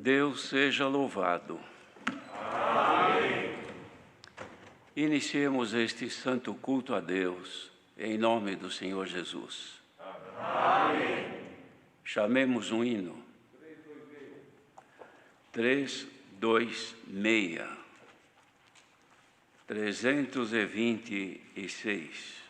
Deus seja louvado. Amém. Iniciemos este santo culto a Deus, em nome do Senhor Jesus. Amém. Chamemos um hino. 326. 326.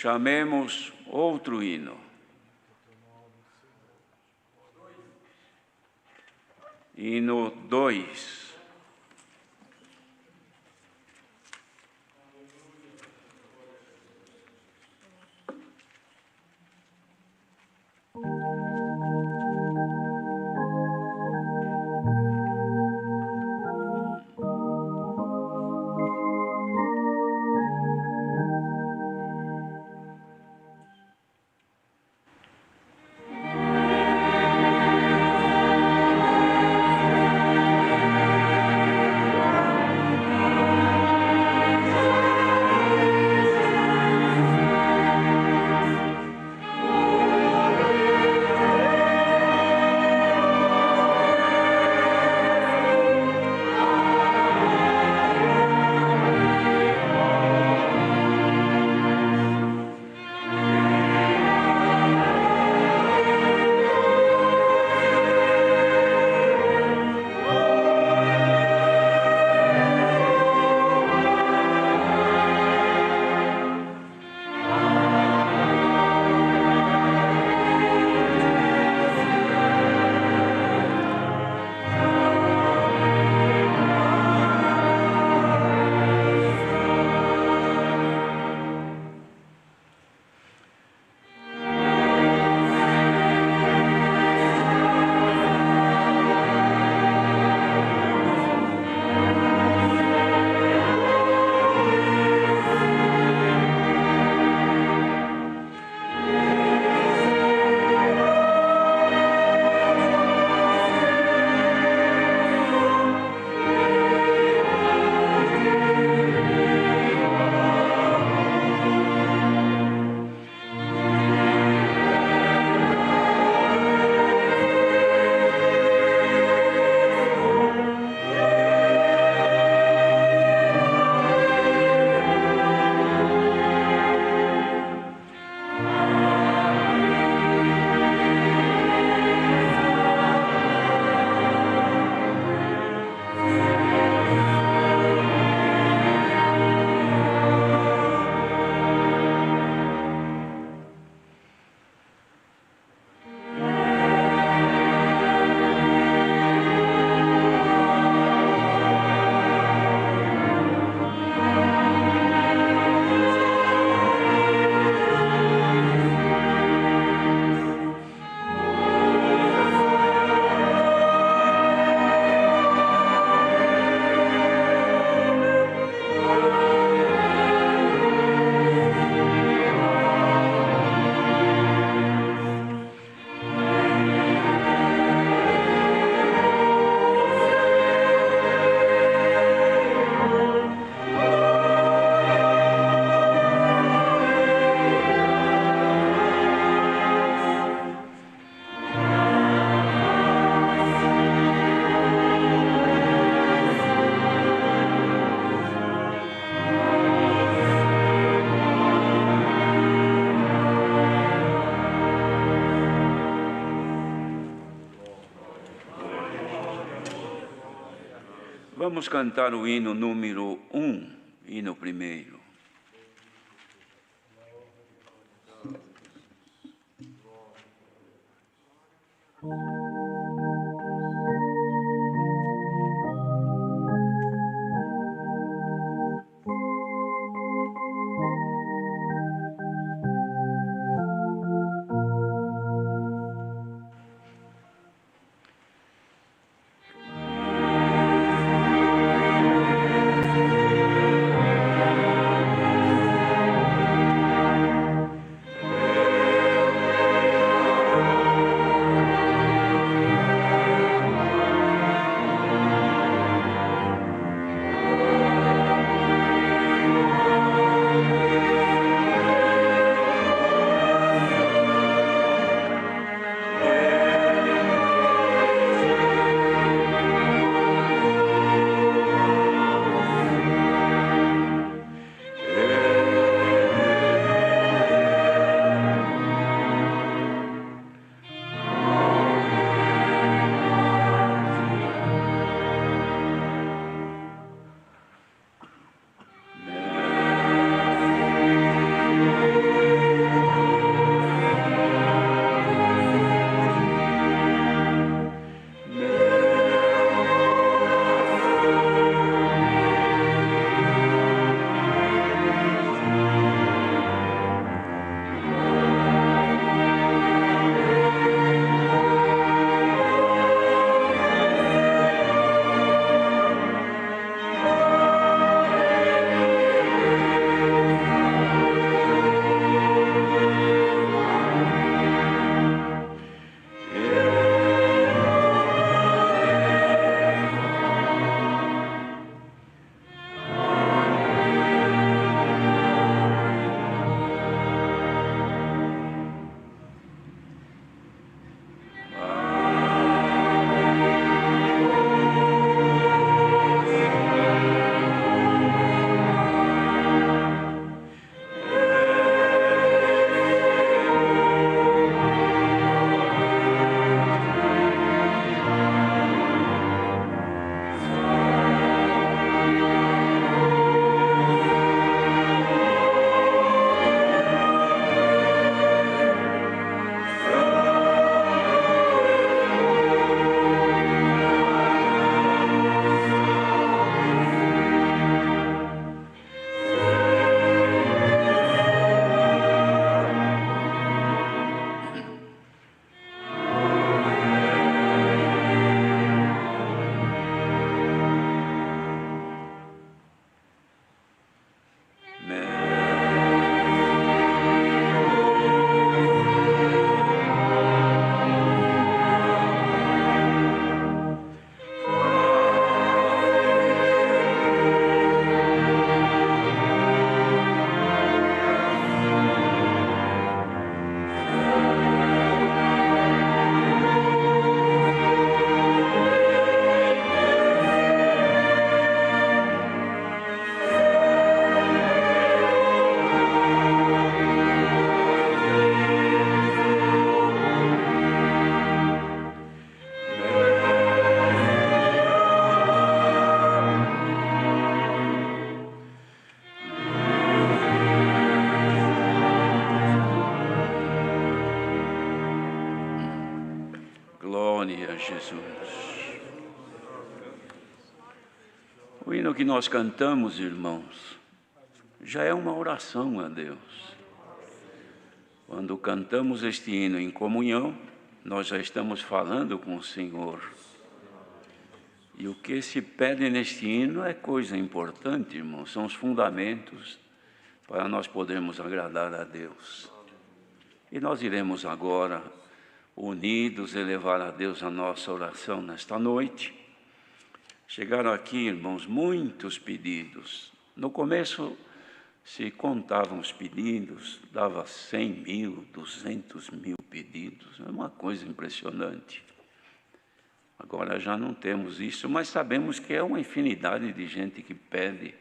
Chamemos outro hino. Hino 2. Vamos cantar o hino número 1, hino primeiro. Glória a Jesus. O hino que nós cantamos, irmãos, já é uma oração a Deus. Quando cantamos este hino em comunhão, nós já estamos falando com o Senhor. E o que se pede neste hino é coisa importante, irmãos, são os fundamentos para nós podermos agradar a Deus. E nós iremos agora, unidos, elevar a Deus a nossa oração nesta noite. Chegaram aqui, irmãos, muitos pedidos. No começo se contavam os pedidos, dava 100.000, 200.000 pedidos, é uma coisa impressionante. Agora já não temos isso, mas sabemos que é uma infinidade de gente que pede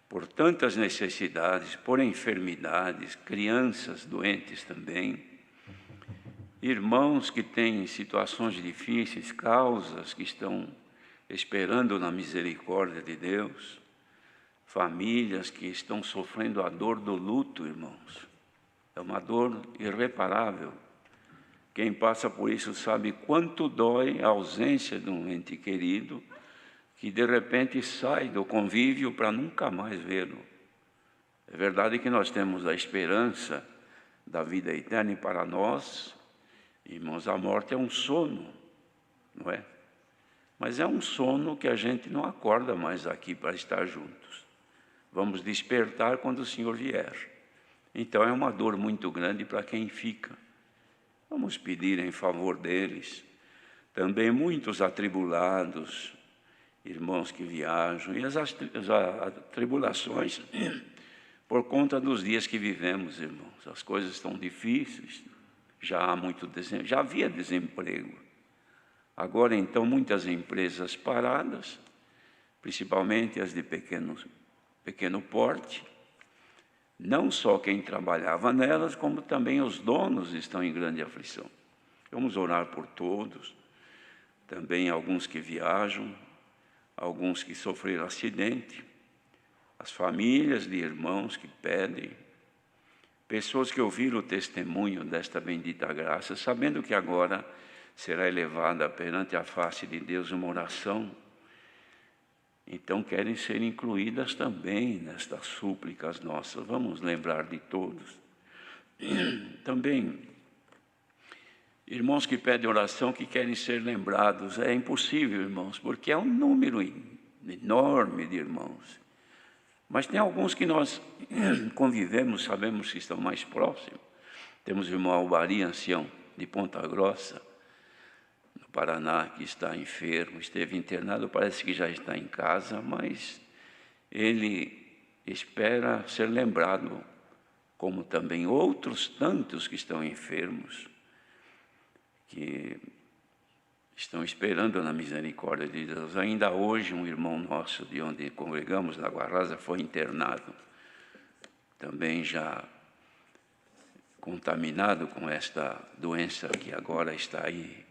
por tantas necessidades, por enfermidades, crianças doentes também, irmãos que têm situações difíceis, causas que estão esperando na misericórdia de Deus, famílias que estão sofrendo a dor do luto, irmãos. É uma dor irreparável. Quem passa por isso sabe quanto dói a ausência de um ente querido que de repente sai do convívio para nunca mais vê-lo. É verdade que nós temos a esperança da vida eterna e para nós, irmãos, a morte é um sono, não é? Mas é um sono que a gente não acorda mais aqui para estar juntos. Vamos despertar quando o Senhor vier. Então é uma dor muito grande para quem fica. Vamos pedir em favor deles. Também muitos atribulados, irmãos que viajam, e as tribulações por conta dos dias que vivemos, irmãos. As coisas estão difíceis, já havia desemprego. Agora, então, muitas empresas paradas, principalmente as de pequeno porte. Não só quem trabalhava nelas, como também os donos estão em grande aflição. Vamos orar por todos, também alguns que viajam, alguns que sofreram acidente, as famílias de irmãos que pedem, pessoas que ouviram o testemunho desta bendita graça, sabendo que agora será elevada perante a face de Deus uma oração, então querem ser incluídas também nestas súplicas nossas. Vamos lembrar de todos. Também, irmãos que pedem oração, que querem ser lembrados. É impossível, irmãos, porque é um número enorme de irmãos. Mas tem alguns que nós convivemos, sabemos que estão mais próximos. Temos o irmão Albari, ancião, de Ponta Grossa, no Paraná, que está enfermo, esteve internado, parece que já está em casa, mas ele espera ser lembrado, como também outros tantos que estão enfermos, que estão esperando na misericórdia de Deus. Ainda hoje, um irmão nosso, de onde congregamos, na Água Rasa, foi internado, também já contaminado com esta doença que agora está aí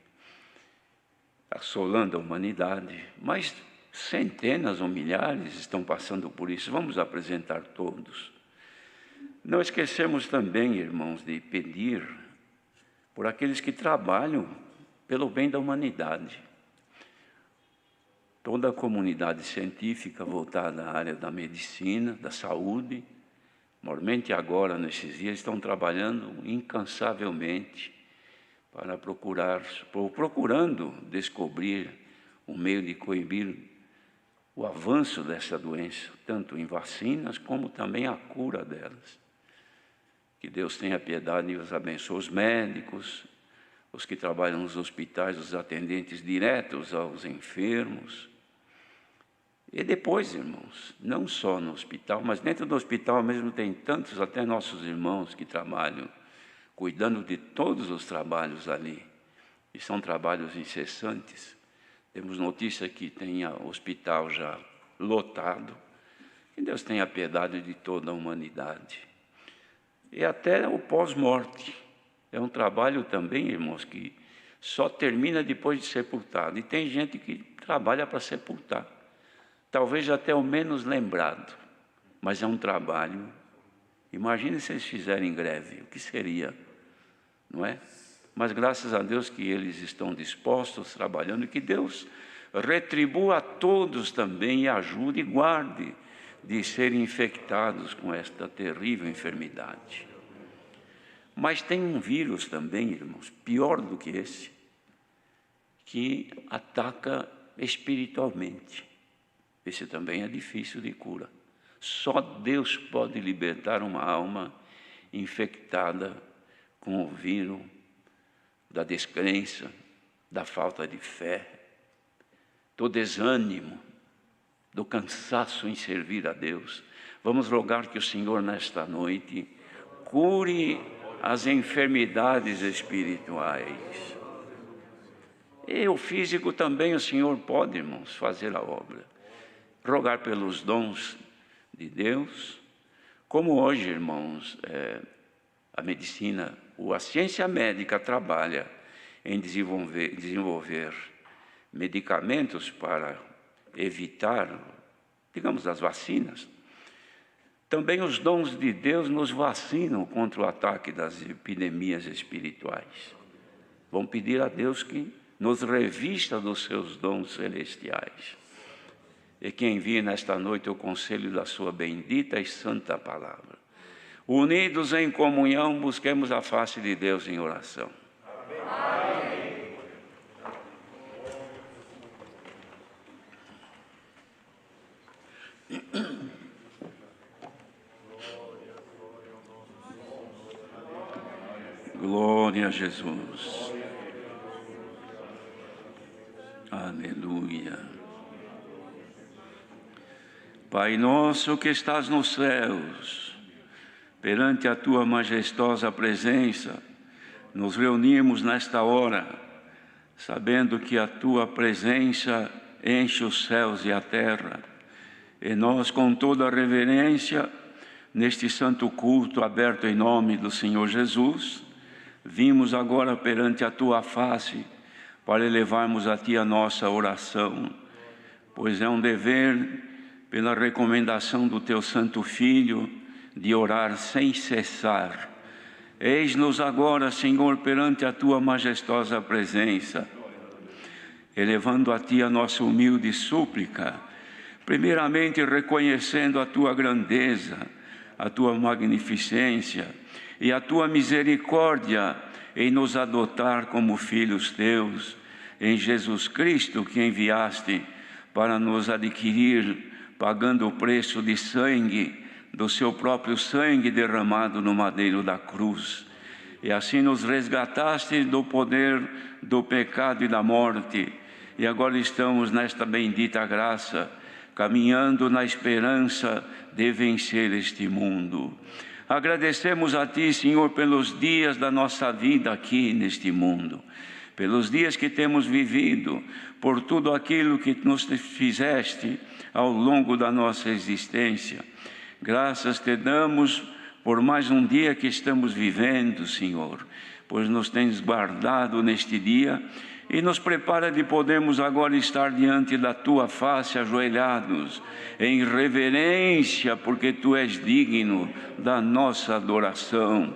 assolando a humanidade, mas centenas ou milhares estão passando por isso. Vamos apresentar todos. Não esquecemos também, irmãos, de pedir por aqueles que trabalham pelo bem da humanidade. Toda a comunidade científica voltada à área da medicina, da saúde, normalmente agora, nesses dias, estão trabalhando incansavelmente para procurando descobrir um meio de coibir o avanço dessa doença, tanto em vacinas como também a cura delas. Que Deus tenha piedade e os abençoe. Os médicos, os que trabalham nos hospitais, os atendentes diretos aos enfermos. E depois, irmãos, não só no hospital, mas dentro do hospital mesmo tem tantos, até nossos irmãos que trabalham, cuidando de todos os trabalhos ali, e são trabalhos incessantes. Temos notícia que tem o hospital já lotado, que Deus tenha piedade de toda a humanidade. E até o pós-morte, é um trabalho também, irmãos, que só termina depois de sepultado, e tem gente que trabalha para sepultar, talvez até o menos lembrado, mas é um trabalho. Imagine se eles fizerem greve, o que seria? Não é? Mas graças a Deus que eles estão dispostos, trabalhando, e que Deus retribua a todos também e ajude e guarde de serem infectados com esta terrível enfermidade. Mas tem um vírus também, irmãos, pior do que esse, que ataca espiritualmente. Esse também é difícil de cura. Só Deus pode libertar uma alma infectada com o vírus da descrença, da falta de fé, do desânimo, do cansaço em servir a Deus. Vamos rogar que o Senhor, nesta noite, cure as enfermidades espirituais. E o físico também o Senhor pode, irmãos, fazer a obra. Rogar pelos dons de Deus, como hoje, irmãos, a medicina, a ciência médica trabalha em desenvolver medicamentos para evitar, digamos, as vacinas. Também os dons de Deus nos vacinam contra o ataque das epidemias espirituais. Vamos pedir a Deus que nos revista dos seus dons celestiais. E que envie nesta noite o conselho da sua bendita e santa palavra. Unidos em comunhão, busquemos a face de Deus em oração. Amém. Glória a Jesus. Aleluia. Pai nosso que estás nos céus, perante a tua majestosa presença, nos reunimos nesta hora, sabendo que a tua presença enche os céus e a terra. E nós, com toda a reverência, neste santo culto aberto em nome do Senhor Jesus, vimos agora perante a tua face para elevarmos a ti a nossa oração, pois é um dever, pela recomendação do teu Santo Filho, de orar sem cessar. Eis-nos agora, Senhor, perante a tua majestosa presença, elevando a ti a nossa humilde súplica, primeiramente reconhecendo a tua grandeza, a tua magnificência e a tua misericórdia em nos adotar como filhos teus, em Jesus Cristo que enviaste para nos adquirir, pagando o preço de sangue, do seu próprio sangue derramado no madeiro da cruz. E assim nos resgataste do poder do pecado e da morte. E agora estamos nesta bendita graça, caminhando na esperança de vencer este mundo. Agradecemos a ti, Senhor, pelos dias da nossa vida aqui neste mundo, pelos dias que temos vivido, por tudo aquilo que nos fizeste ao longo da nossa existência. Graças te damos por mais um dia que estamos vivendo, Senhor, pois nos tens guardado neste dia e nos prepara de podermos agora estar diante da tua face, ajoelhados, em reverência, porque tu és digno da nossa adoração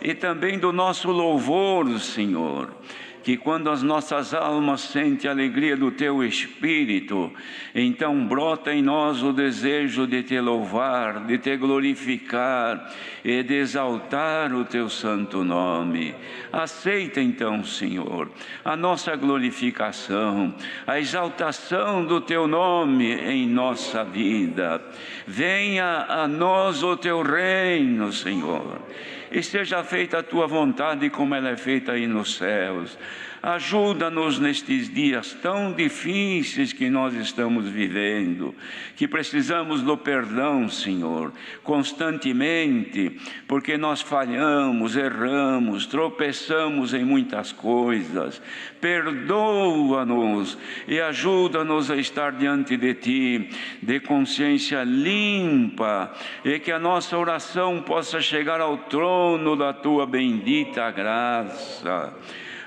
e também do nosso louvor, Senhor. Que quando as nossas almas sentem a alegria do Teu Espírito, então brota em nós o desejo de Te louvar, de Te glorificar e de exaltar o Teu santo nome. Aceita então, Senhor, a nossa glorificação, a exaltação do Teu nome em nossa vida. Venha a nós o Teu reino, Senhor, e seja feita a Tua vontade como ela é feita aí nos céus. Ajuda-nos nestes dias tão difíceis que nós estamos vivendo, que precisamos do perdão, Senhor, constantemente, porque nós falhamos, erramos, tropeçamos em muitas coisas. Perdoa-nos e ajuda-nos a estar diante de Ti, de consciência limpa, e que a nossa oração possa chegar ao trono da Tua bendita graça.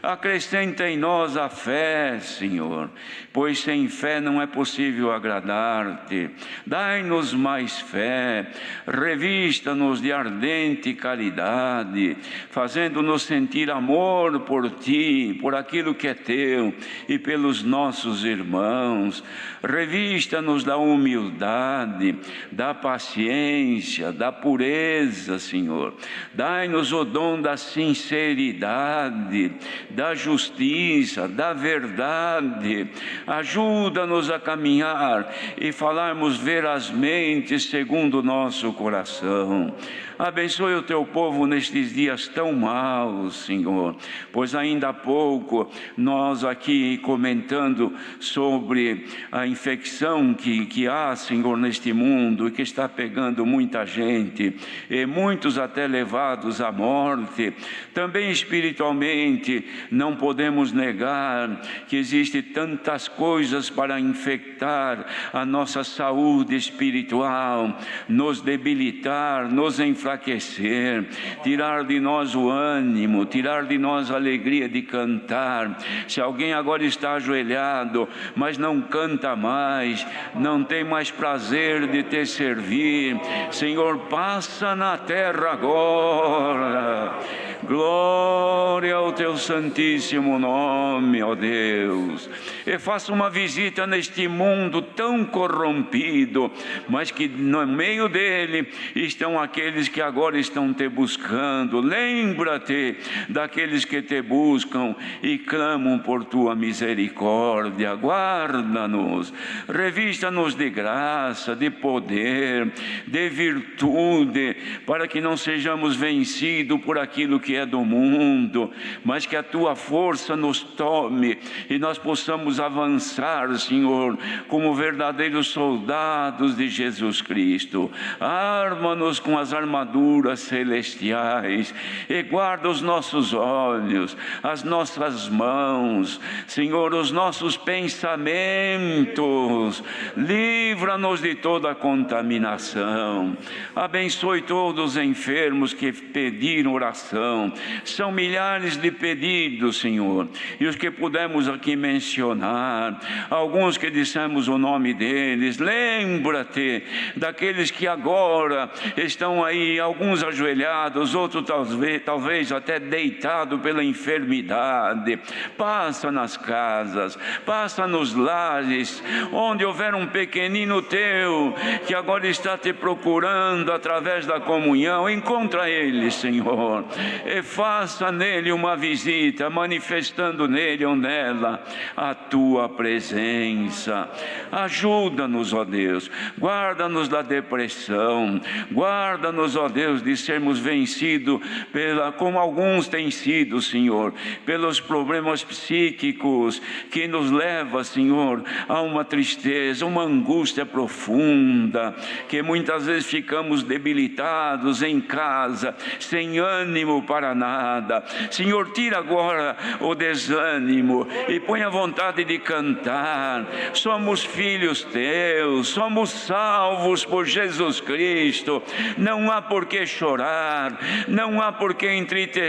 Acrescenta em nós a fé, Senhor, pois sem fé não é possível agradar-te. Dai-nos mais fé, revista-nos de ardente caridade, fazendo-nos sentir amor por Ti, por aquilo que é Teu e pelos nossos irmãos. Revista-nos da humildade, da paciência, da pureza, Senhor. Dai-nos o dom da sinceridade, da justiça, da verdade. Ajuda-nos a caminhar e falarmos verazmente segundo o nosso coração. Abençoe o Teu povo nestes dias tão maus, Senhor, pois ainda há pouco nós aqui comentando sobre a infecção que há, Senhor, neste mundo e que está pegando muita gente, e muitos até levados à morte. Também espiritualmente não podemos negar que existem tantas coisas para infectar a nossa saúde espiritual, nos debilitar, nos enfraquecer, tirar de nós o ânimo, tirar de nós a alegria de cantar. Se alguém agora está ajoelhado, mas não canta mais, não tem mais prazer de te servir, Senhor, passa na terra agora. Glória ao teu santíssimo nome, ó Deus. E faça uma visita neste mundo tão corrompido, mas que no meio dele estão aqueles que agora estão te buscando. Lembra-te daqueles que te buscam e clamam por tua misericórdia. Guarda-nos, revista-nos de graça, de poder, de virtude, para que não sejamos vencidos por aquilo que é do mundo, mas que a tua força nos tome e nós possamos avançar, Senhor, como verdadeiros soldados de Jesus Cristo. Arma-nos com as armaduras celestiais e guarda os nossos olhos, as nossas mãos, Senhor, os nossos pensamentos. Livra-nos de toda contaminação. Abençoe todos os enfermos que pediram oração. São milhares de pedidos, Senhor, e os que pudemos aqui mencionar, alguns que dissemos o nome deles. Lembra-te daqueles que agora estão aí, alguns ajoelhados, outros talvez até deitados pela enfermidade. Passa nas casas, passa nos lares, onde houver um pequenino teu que agora está te procurando através da comunhão. Encontra ele, Senhor, e faça nele uma visita, manifestando nele ou nela a tua presença. Ajuda-nos, ó Deus, guarda-nos da depressão, guarda-nos, ó Deus, de sermos vencidos como alguns têm sido, Senhor, pelos problemas psíquicos que nos leva, Senhor, a uma tristeza, uma angústia profunda, que muitas vezes ficamos debilitados em casa, sem ânimo para nada. Senhor, tira agora o desânimo e põe a vontade de cantar. Somos filhos teus, somos salvos por Jesus Cristo. Não há por que chorar, não há por que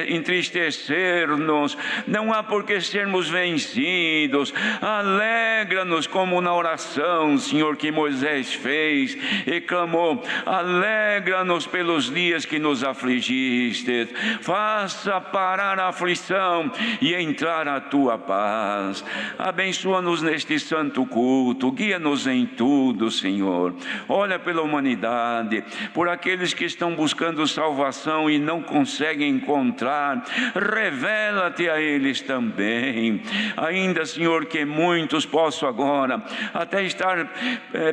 entristecer-nos, não há por que sermos vencidos. Alegra-nos como na oração, Senhor, que Moisés fez e clamou: alegra-nos pelos dias que nos afligiste. Faça parar a aflição e entrar a tua paz. Abençoa-nos neste santo culto, guia-nos em tudo, Senhor. Olha pela humanidade, por aqueles que estão buscando salvação e não conseguem encontrar. Revela-te a eles também. Ainda, Senhor, que muitos possam agora até estar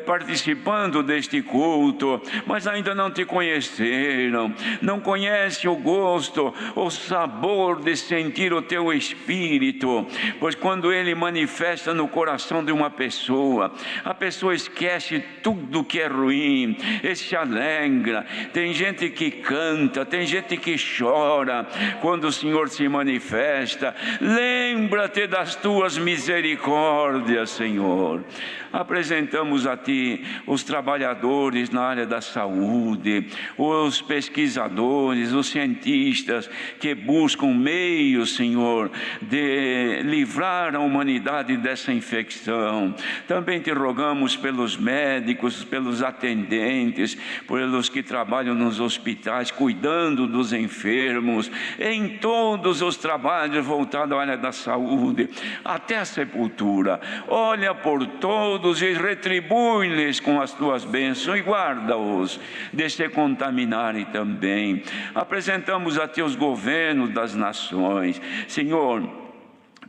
participando deste culto, mas ainda não te conheceram, não conhecem o gosto, o sabor de sentir o teu Espírito, pois quando ele manifesta no coração de uma pessoa, a pessoa esquece tudo que é ruim e se alegra. Tem gente que canta, tem gente que chora quando o Senhor se manifesta. Lembra-te das tuas misericórdias, Senhor. Apresentamos a Ti os trabalhadores na área da saúde, os pesquisadores, os cientistas que buscam meios, Senhor, de livrar a humanidade dessa infecção. Também Te rogamos pelos médicos, pelos atendentes, pelos que trabalham nos hospitais, cuidando dos enfermos, em todos os trabalhos voltados à área da saúde, até a sepultura. Olha por todos e retribui-lhes com as Tuas bênçãos e guarda-os de se contaminarem também. Apresentamos a Ti os governos das nações, Senhor.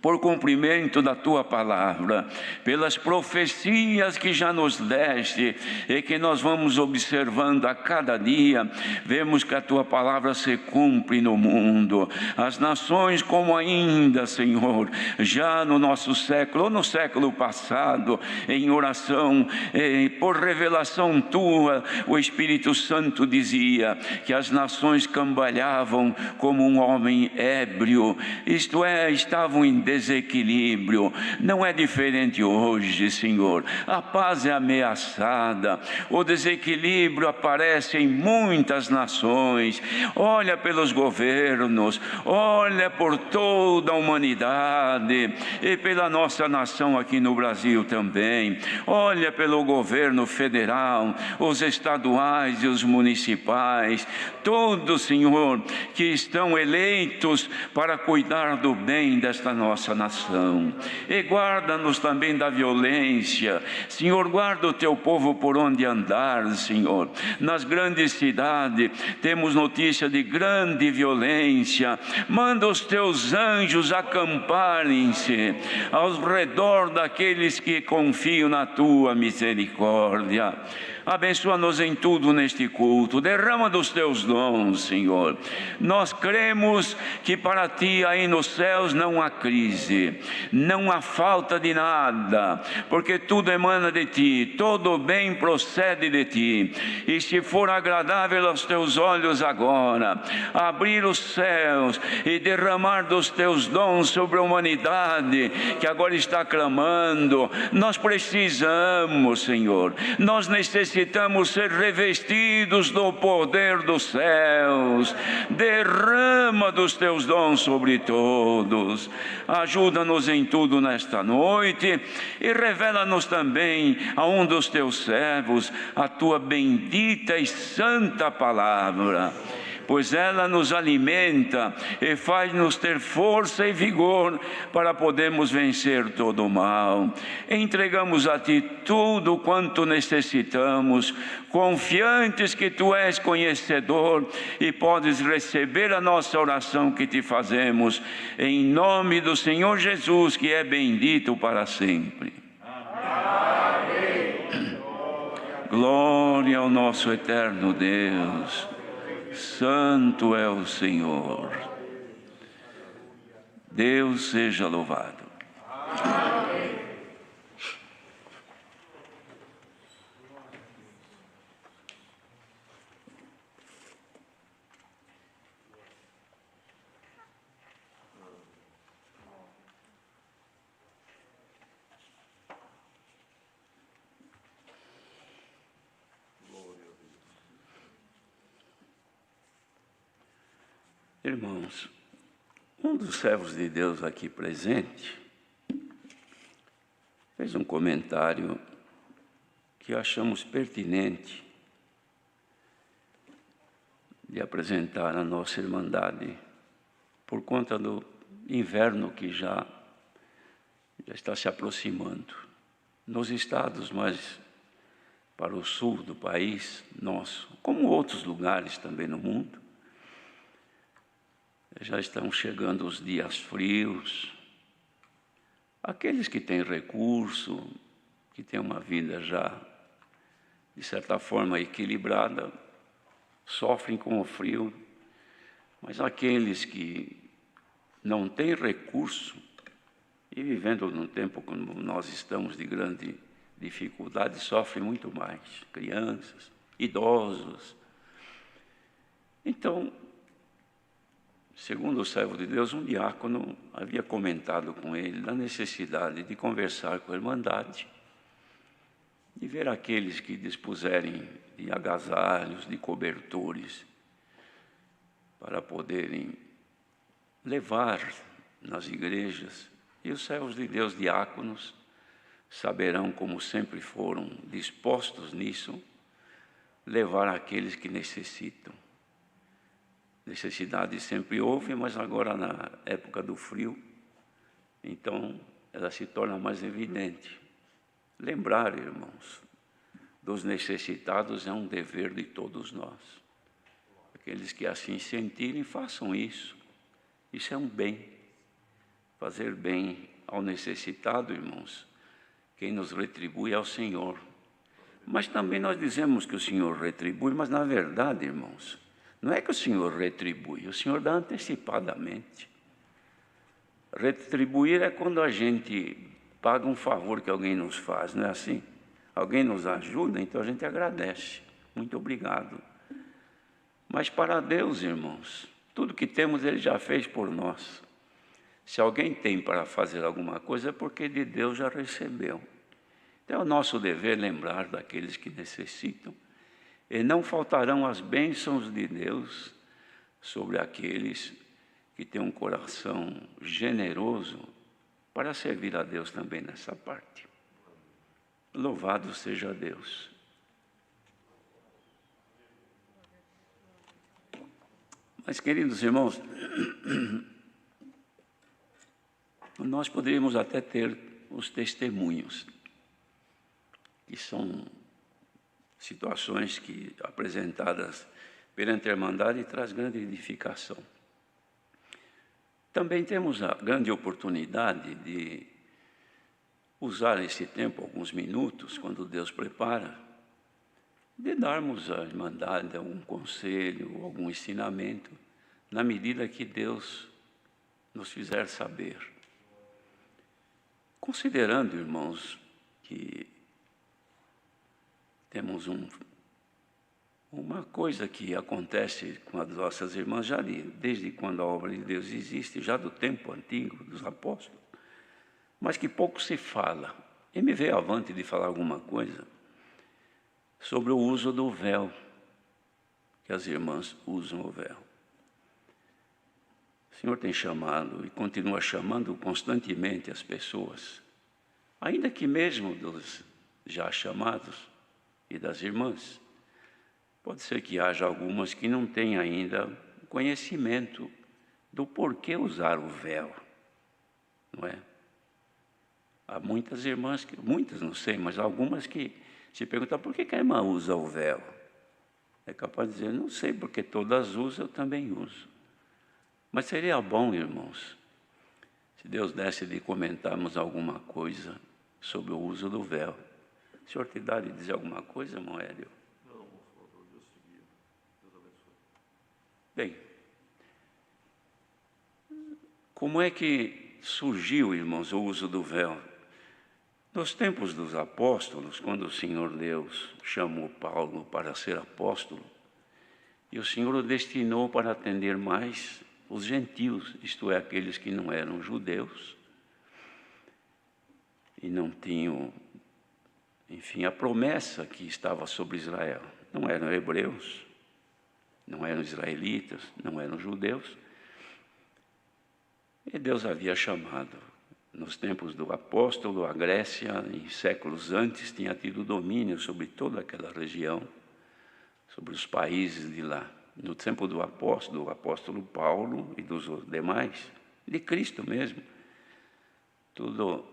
por cumprimento da Tua palavra, pelas profecias que já nos deste e que nós vamos observando a cada dia, vemos que a Tua palavra se cumpre no mundo. As nações como ainda, Senhor, já no nosso século, ou no século passado, em oração, por revelação Tua, o Espírito Santo dizia que as nações cambaleavam como um homem ébrio, isto é, estavam em desequilíbrio. Não é diferente hoje, Senhor. A paz é ameaçada, o desequilíbrio aparece em muitas nações. Olha pelos governos, olha por toda a humanidade e pela nossa nação aqui no Brasil também. Olha pelo governo federal, os estaduais e os municipais, todos, Senhor, que estão eleitos para cuidar do bem desta nossa nação. E guarda-nos também da violência. Senhor, guarda o Teu povo por onde andar, Senhor. Nas grandes cidades temos notícia de grande violência. Manda os Teus anjos acamparem-se ao redor daqueles que confiam na Tua misericórdia. Abençoa-nos em tudo neste culto, derrama dos Teus dons, Senhor. Nós cremos que para Ti aí nos céus não há crise, não há falta de nada, porque tudo emana de Ti, todo bem procede de Ti. E se for agradável aos Teus olhos agora, abrir os céus e derramar dos Teus dons sobre a humanidade que agora está clamando, nós precisamos, Senhor, nós necessitamos ser revestidos do poder dos céus. Derrama dos Teus dons sobre todos. Ajuda-nos em tudo nesta noite e revela-nos também a um dos Teus servos a Tua bendita e santa palavra, pois ela nos alimenta e faz-nos ter força e vigor para podermos vencer todo o mal. Entregamos a Ti tudo quanto necessitamos, confiantes que Tu és conhecedor e podes receber a nossa oração que Te fazemos, em nome do Senhor Jesus, que é bendito para sempre. Amém. Glória ao nosso eterno Deus. Santo é o Senhor. Deus seja louvado. Amém. Irmãos, um dos servos de Deus aqui presente fez um comentário que achamos pertinente de apresentar à nossa irmandade por conta do inverno que já está se aproximando. Nos estados mais para o sul do país nosso, como outros lugares também no mundo, já estão chegando os dias frios. Aqueles que têm recurso, que têm uma vida já, de certa forma, equilibrada, sofrem com o frio. Mas aqueles que não têm recurso, e vivendo num tempo como nós estamos de grande dificuldade, sofrem muito mais. Crianças, idosos. Então, segundo o servo de Deus, um diácono havia comentado com ele da necessidade de conversar com a irmandade, de ver aqueles que dispuserem de agasalhos, de cobertores, para poderem levar nas igrejas. E os servos de Deus, diáconos, saberão, como sempre foram dispostos nisso, levar aqueles que necessitam. Necessidade sempre houve, mas agora na época do frio, então ela se torna mais evidente. Lembrar, irmãos, dos necessitados é um dever de todos nós. Aqueles que assim sentirem, façam isso. Isso é um bem. fazer bem ao necessitado, irmãos. Quem nos retribui é o Senhor. Mas também nós dizemos que o Senhor retribui, mas na verdade, irmãos, não é que o Senhor retribui, o Senhor dá antecipadamente. Retribuir é quando a gente paga um favor que alguém nos faz, não é assim? Alguém nos ajuda, então a gente agradece. Muito obrigado. Mas para Deus, irmãos, tudo que temos Ele já fez por nós. Se alguém tem para fazer alguma coisa, é porque de Deus já recebeu. Então é o nosso dever lembrar daqueles que necessitam. E não faltarão as bênçãos de Deus sobre aqueles que têm um coração generoso para servir a Deus também nessa parte. Louvado seja Deus. Mas, queridos irmãos, nós poderíamos até ter os testemunhos, que são situações que, apresentadas perante a Irmandade, traz grande edificação. Também temos a grande oportunidade de usar esse tempo, alguns minutos, quando Deus prepara, de darmos à Irmandade algum conselho, algum ensinamento, na medida que Deus nos fizer saber. Considerando, irmãos, que temos uma coisa que acontece com as nossas irmãs já desde quando a obra de Deus existe, já do tempo antigo, dos apóstolos, mas que pouco se fala. E me veio avante de falar alguma coisa sobre o uso do véu, que as irmãs usam o véu. O Senhor tem chamado e continua chamando constantemente as pessoas, ainda que mesmo dos já chamados e das irmãs, pode ser que haja algumas que não tenham ainda conhecimento do porquê usar o véu, não é? Há muitas irmãs, muitas não sei, mas algumas que se perguntam por que a irmã usa o véu. É capaz de dizer, não sei, porque todas usam, eu também uso. Mas seria bom, irmãos, se Deus desse de comentarmos alguma coisa sobre o uso do véu. O senhor te dá de dizer alguma coisa, irmão Hélio? Não, falou Deus seguir. Deus abençoe. Bem, como é que surgiu, irmãos, o uso do véu? Nos tempos dos apóstolos, quando o Senhor Deus chamou Paulo para ser apóstolo, e o Senhor o destinou para atender mais os gentios, isto é, aqueles que não eram judeus e não tinham, enfim, a promessa que estava sobre Israel. Não eram hebreus, não eram israelitas, não eram judeus. E Deus havia chamado. Nos tempos do apóstolo, a Grécia, em séculos antes, tinha tido domínio sobre toda aquela região, sobre os países de lá. No tempo do apóstolo Paulo e dos demais, de Cristo mesmo,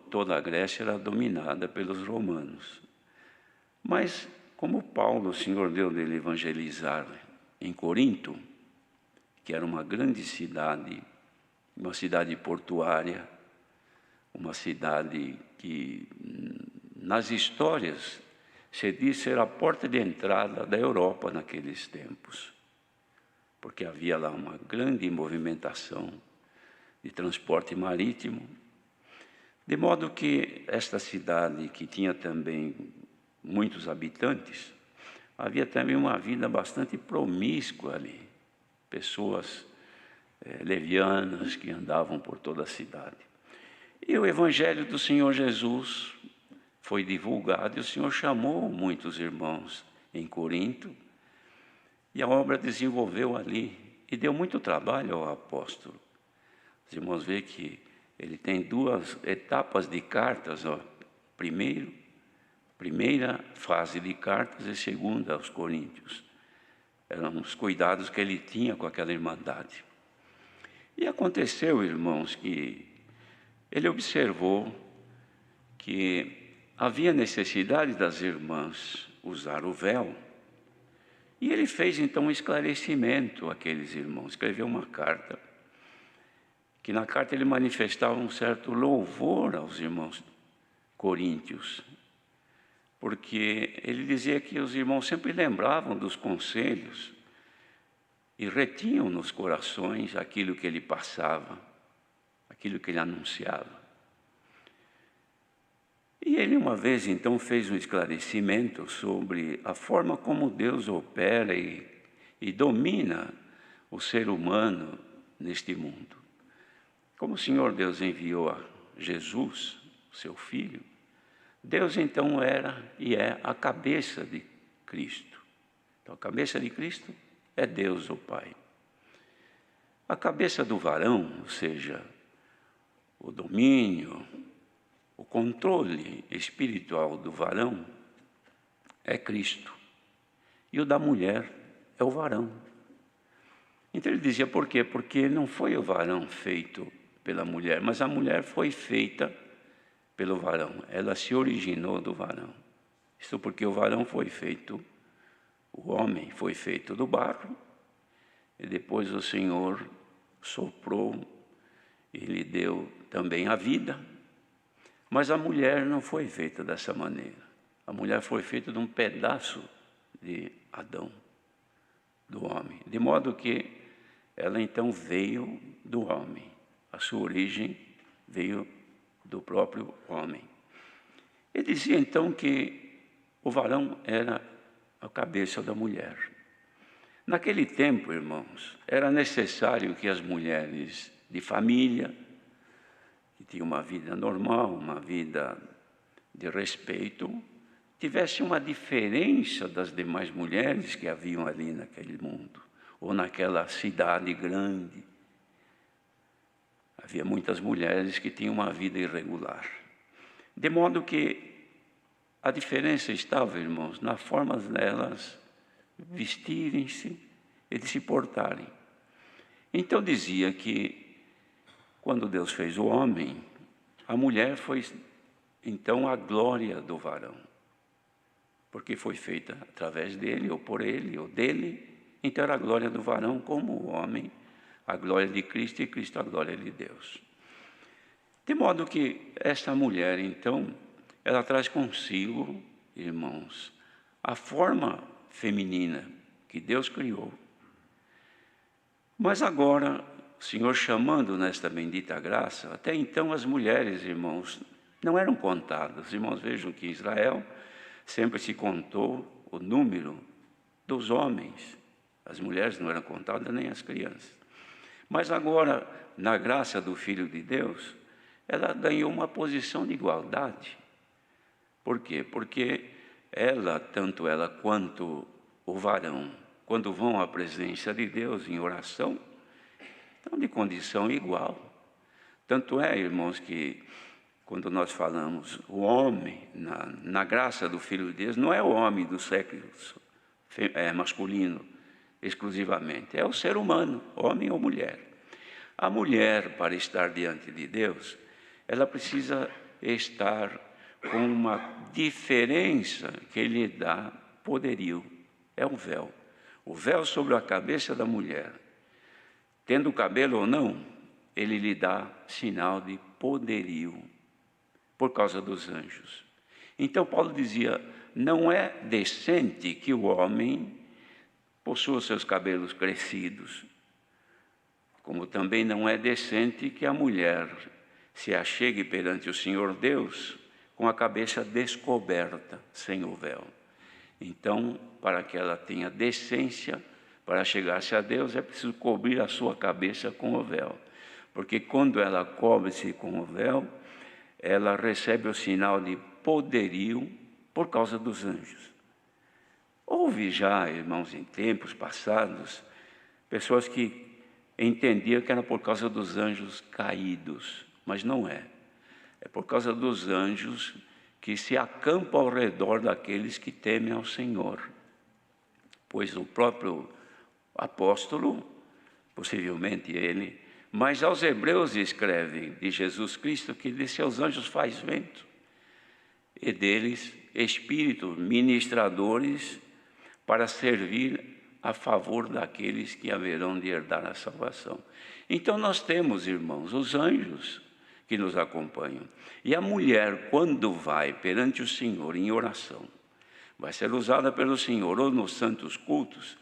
toda a Grécia era dominada pelos romanos. Mas, como Paulo, o Senhor deu dele evangelizar em Corinto, que era uma grande cidade, uma cidade portuária, uma cidade que, nas histórias, se diz ser a porta de entrada da Europa naqueles tempos, porque havia lá uma grande movimentação de transporte marítimo, de modo que esta cidade, que tinha também muitos habitantes, havia também uma vida bastante promíscua ali, pessoas levianas que andavam por toda a cidade. E o Evangelho do Senhor Jesus foi divulgado e o Senhor chamou muitos irmãos em Corinto e a obra desenvolveu ali e deu muito trabalho ao apóstolo. Os irmãos veem que ele tem duas etapas de cartas, ó. Primeira fase de cartas e segunda aos Coríntios. Eram os cuidados que ele tinha com aquela irmandade. E aconteceu, irmãos, que ele observou que havia necessidade das irmãs usar o véu. E ele fez então um esclarecimento àqueles irmãos, escreveu uma carta, que na carta ele manifestava um certo louvor aos irmãos coríntios, porque ele dizia que os irmãos sempre lembravam dos conselhos e retinham nos corações aquilo que ele passava, aquilo que ele anunciava. E ele uma vez então fez um esclarecimento sobre a forma como Deus opera e domina o ser humano neste mundo. Como o Senhor Deus enviou a Jesus, seu Filho, Deus então era e é a cabeça de Cristo. Então a cabeça de Cristo é Deus, o Pai. A cabeça do varão, ou seja, o domínio, o controle espiritual do varão é Cristo. E o da mulher é o varão. Então ele dizia por quê? Porque não foi o varão feito pela mulher, mas a mulher foi feita pelo varão. Ela se originou do varão. Isso porque o varão foi feito, o homem foi feito do barro, e depois o Senhor soprou e lhe deu também a vida. Mas a mulher não foi feita dessa maneira. A mulher foi feita de um pedaço de Adão, do homem. De modo que ela então veio do homem. A sua origem veio do próprio homem. Ele dizia então que o varão era a cabeça da mulher. Naquele tempo, irmãos, era necessário que as mulheres de família, que tinham uma vida normal, uma vida de respeito, tivessem uma diferença das demais mulheres que haviam ali naquele mundo, ou naquela cidade grande. Havia muitas mulheres que tinham uma vida irregular. De modo que a diferença estava, irmãos, na forma delas vestirem-se e de se portarem. Então dizia que quando Deus fez o homem, a mulher foi então a glória do varão, porque foi feita através dele, ou por ele, ou dele. Então era a glória do varão como o homem, a glória de Cristo, e Cristo a glória de Deus. De modo que esta mulher, então, ela traz consigo, irmãos, a forma feminina que Deus criou. Mas agora, o Senhor chamando nesta bendita graça, até então as mulheres, irmãos, não eram contadas. Irmãos, vejam que em Israel sempre se contou o número dos homens. As mulheres não eram contadas, nem as crianças. Mas agora, na graça do Filho de Deus, ela ganhou uma posição de igualdade. Por quê? Porque ela, tanto ela quanto o varão, quando vão à presença de Deus em oração, estão de condição igual. Tanto é, irmãos, que quando nós falamos o homem, na graça do Filho de Deus, não é o homem do sexo masculino exclusivamente, é o ser humano, homem ou mulher. A mulher, para estar diante de Deus, ela precisa estar com uma diferença que lhe dá poderio, é um véu. O véu sobre a cabeça da mulher, tendo cabelo ou não, ele lhe dá sinal de poderio, por causa dos anjos. Então Paulo dizia, não é decente que o homem possua seus cabelos crescidos, como também não é decente que a mulher se achegue perante o Senhor Deus com a cabeça descoberta, sem o véu. Então, para que ela tenha decência, para chegar-se a Deus, é preciso cobrir a sua cabeça com o véu. Porque quando ela cobre-se com o véu, ela recebe o sinal de poderio por causa dos anjos. Houve já, irmãos, em tempos passados, pessoas que entendiam que era por causa dos anjos caídos, mas não é. É por causa dos anjos que se acampam ao redor daqueles que temem ao Senhor. Pois o próprio apóstolo, possivelmente ele, mas aos hebreus escreve de Jesus Cristo que de seus anjos faz vento, e deles espíritos ministradores para servir a favor daqueles que haverão de herdar a salvação. Então nós temos, irmãos, os anjos que nos acompanham. E a mulher, quando vai perante o Senhor em oração, vai ser usada pelo Senhor ou nos santos cultos,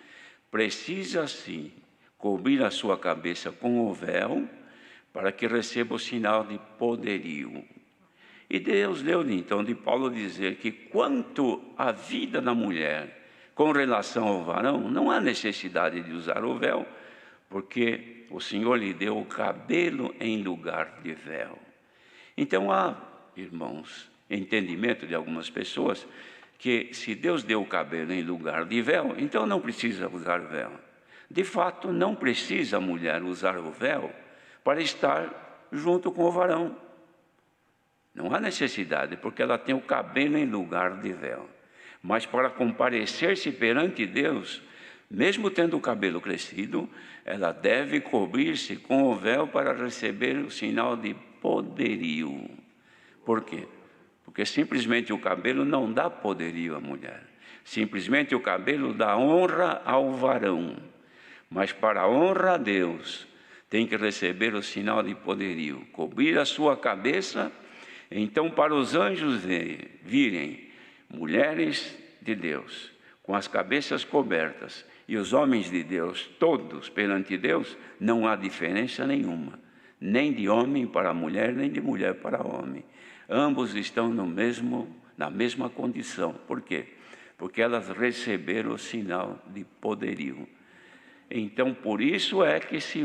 precisa sim cobrir a sua cabeça com o véu para que receba o sinal de poderio. E Deus deu então de Paulo dizer que quanto à vida da mulher com relação ao varão, não há necessidade de usar o véu, porque o Senhor lhe deu o cabelo em lugar de véu. Então há, irmãos, entendimento de algumas pessoas que se Deus deu o cabelo em lugar de véu, então não precisa usar véu. De fato, não precisa a mulher usar o véu para estar junto com o varão. Não há necessidade, porque ela tem o cabelo em lugar de véu. Mas para comparecer-se perante Deus, mesmo tendo o cabelo crescido, ela deve cobrir-se com o véu para receber o sinal de poderio. Por quê? Porque simplesmente o cabelo não dá poderio à mulher. Simplesmente o cabelo dá honra ao varão. Mas para a honra a Deus, tem que receber o sinal de poderio, cobrir a sua cabeça. Então, para os anjos virem mulheres de Deus com as cabeças cobertas e os homens de Deus todos perante Deus, não há diferença nenhuma, nem de homem para mulher, nem de mulher para homem. Ambos estão na mesma condição. Por quê? Porque elas receberam o sinal de poderio. Então, por isso é que as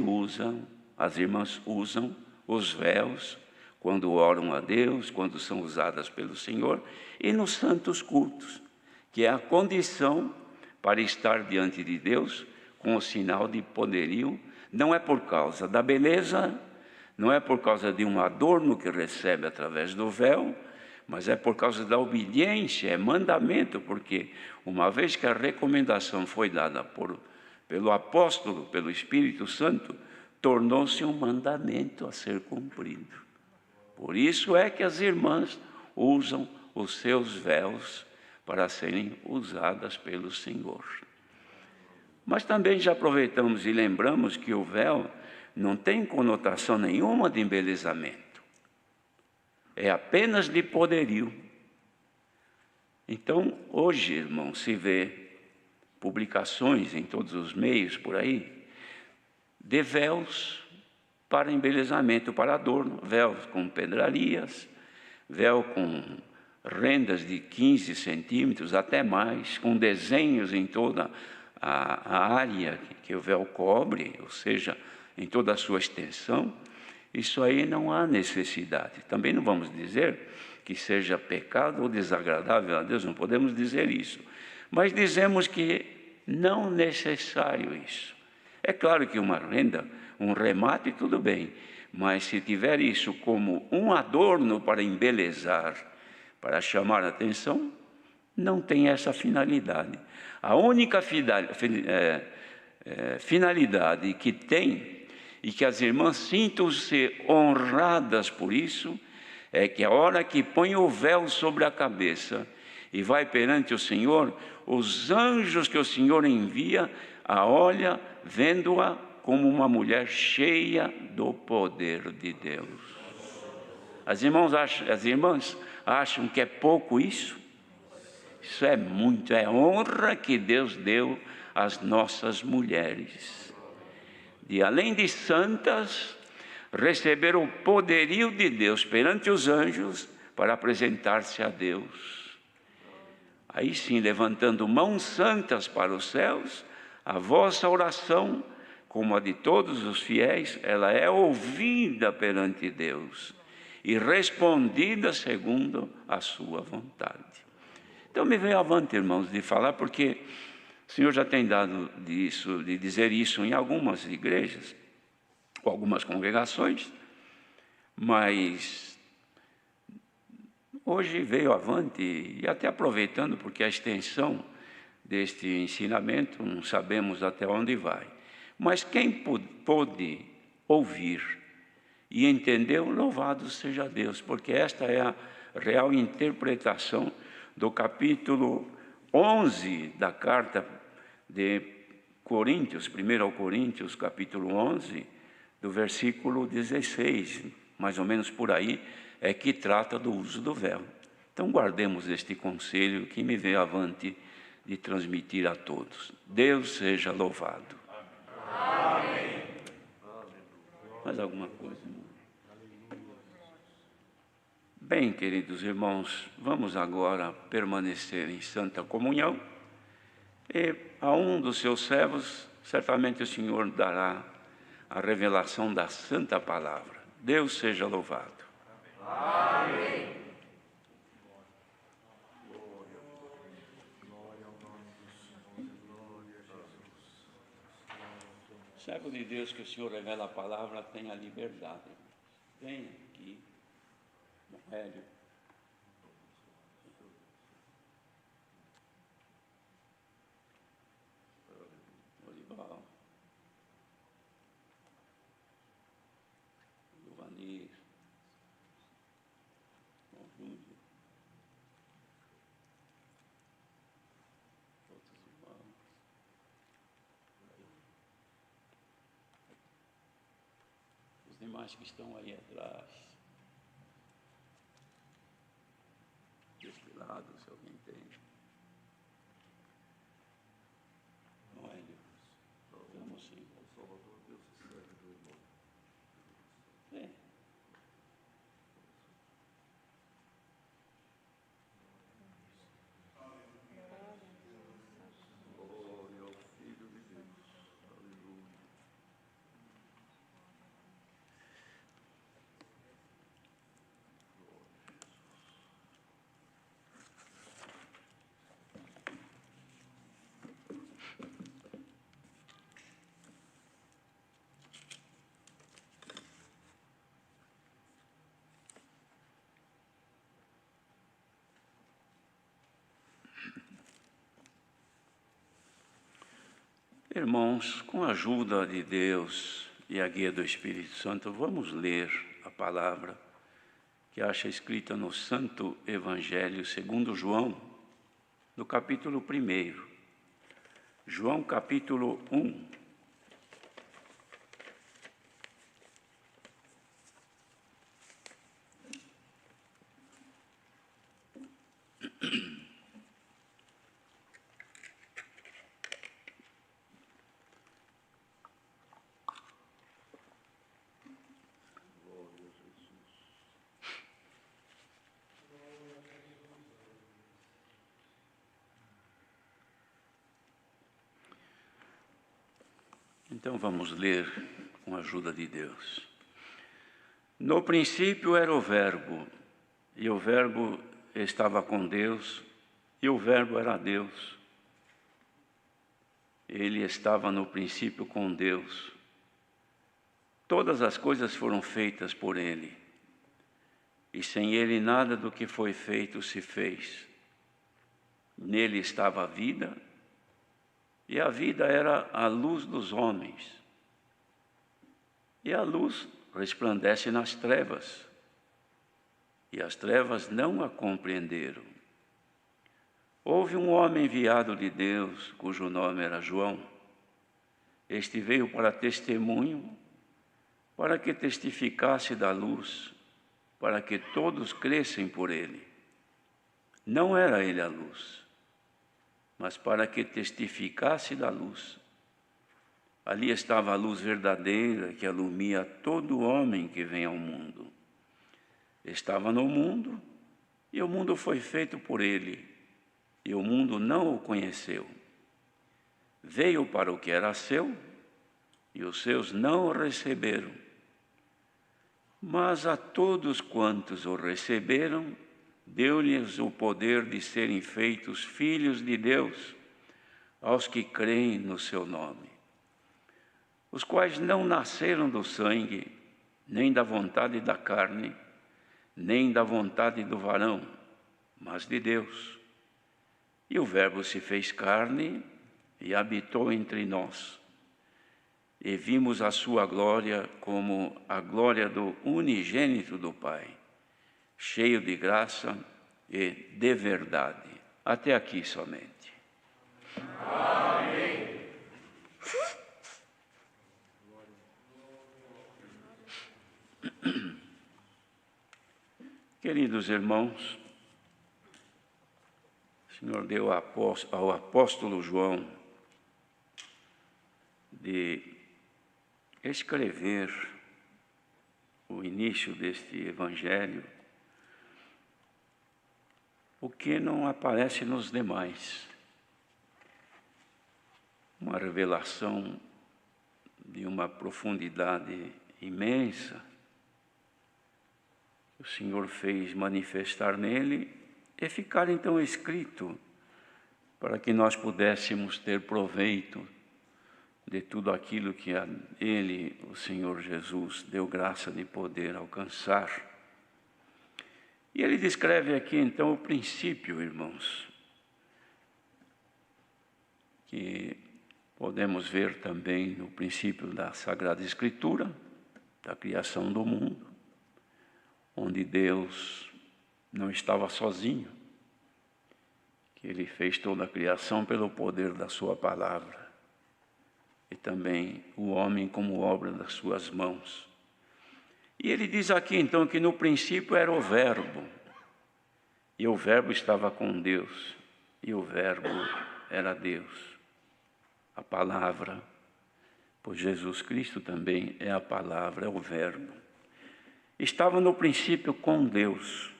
irmãs usam os véus quando oram a Deus, quando são usadas pelo Senhor, e nos santos cultos, que é a condição para estar diante de Deus com o sinal de poderio. Não é por causa da beleza, não é por causa de um adorno que recebe através do véu, mas é por causa da obediência, é mandamento, porque uma vez que a recomendação foi dada pelo apóstolo, pelo Espírito Santo, tornou-se um mandamento a ser cumprido. Por isso é que as irmãs usam os seus véus para serem usadas pelo Senhor. Mas também já aproveitamos e lembramos que o véu não tem conotação nenhuma de embelezamento. É apenas de poderio. Então, hoje, irmão, se vê publicações em todos os meios por aí, de véus para embelezamento, para adorno, véus com pedrarias, véu com rendas de 15 centímetros, até mais, com desenhos em toda a área que o véu cobre, ou seja, em toda a sua extensão. Isso aí não há necessidade. Também não vamos dizer que seja pecado ou desagradável a Deus, não podemos dizer isso. Mas dizemos que não necessário isso. É claro que uma renda, um remate, tudo bem, mas se tiver isso como um adorno para embelezar, para chamar a atenção, não tem essa finalidade. A única finalidade que tem, e que as irmãs sintam-se honradas por isso, é que a hora que põe o véu sobre a cabeça e vai perante o Senhor, os anjos que o Senhor envia a olha, vendo-a como uma mulher cheia do poder de Deus. As irmãs acham que é pouco isso? Isso é muito, é honra que Deus deu às nossas mulheres. De além de santas, receber o poderio de Deus perante os anjos para apresentar-se a Deus. Aí sim, levantando mãos santas para os céus, a vossa oração, como a de todos os fiéis, ela é ouvida perante Deus e respondida segundo a sua vontade. Então me veio avante, irmãos, de falar, porque o Senhor já tem dado de dizer isso em algumas igrejas, ou algumas congregações, mas hoje veio avante, e até aproveitando, porque a extensão deste ensinamento não sabemos até onde vai. Mas quem pôde ouvir e entendeu, louvado seja Deus, porque esta é a real interpretação do capítulo 11 da carta de Coríntios, 1 Coríntios, capítulo 11, do versículo 16, mais ou menos por aí, é que trata do uso do véu. Então, guardemos este conselho que me veio avante de transmitir a todos. Deus seja louvado. Amém. Mais alguma coisa, irmão? Bem, queridos irmãos, vamos agora permanecer em santa comunhão. E a um dos seus servos, certamente o Senhor dará a revelação da santa palavra. Deus seja louvado. Amém. Servo de Deus, que o Senhor revela a palavra, tenha liberdade. Venha aqui, Hélio. Olival. Giovanni. Júlio. Outros irmãos. Os demais que estão aí atrás. Deste lado, se alguém tem. Não é, Deus? Vamos sim. O Salvador, Deus se serve do irmão. É. Glória ao Filho de Deus. Aleluia. Irmãos, com a ajuda de Deus e a guia do Espírito Santo, vamos ler a palavra que acha escrita no Santo Evangelho segundo João, no capítulo 1. João, capítulo 1. Então vamos ler com a ajuda de Deus. No princípio era o Verbo, e o Verbo estava com Deus, e o Verbo era Deus. Ele estava no princípio com Deus. Todas as coisas foram feitas por Ele, e sem Ele nada do que foi feito se fez. Nele estava a vida, e a vida era a luz dos homens. E a luz resplandece nas trevas, e as trevas não a compreenderam. Houve um homem enviado de Deus, cujo nome era João. Este veio para testemunho, para que testificasse da luz, para que todos crescem por ele. Não era ele a luz, mas para que testificasse da luz. Ali estava a luz verdadeira que alumia todo homem que vem ao mundo. Estava no mundo, e o mundo foi feito por ele, e o mundo não o conheceu. Veio para o que era seu, e os seus não o receberam. Mas a todos quantos o receberam, deu-lhes o poder de serem feitos filhos de Deus, aos que creem no seu nome, os quais não nasceram do sangue, nem da vontade da carne, nem da vontade do varão, mas de Deus. E o Verbo se fez carne e habitou entre nós. E vimos a sua glória como a glória do unigênito do Pai, cheio de graça e de verdade. Até aqui somente. Amém. Queridos irmãos, o Senhor deu ao apóstolo João de escrever o início deste evangelho, o que não aparece nos demais. Uma revelação de uma profundidade imensa que o Senhor fez manifestar nele e ficar então escrito para que nós pudéssemos ter proveito de tudo aquilo que a Ele, o Senhor Jesus, deu graça de poder alcançar. E ele descreve aqui então o princípio, irmãos, que podemos ver também no princípio da Sagrada Escritura, da criação do mundo, onde Deus não estava sozinho, que Ele fez toda a criação pelo poder da sua palavra, e também o homem como obra das suas mãos. E ele diz aqui então que no princípio era o Verbo, e o Verbo estava com Deus, e o Verbo era Deus. A palavra, pois Jesus Cristo também é a palavra, é o Verbo. Estava no princípio com Deus,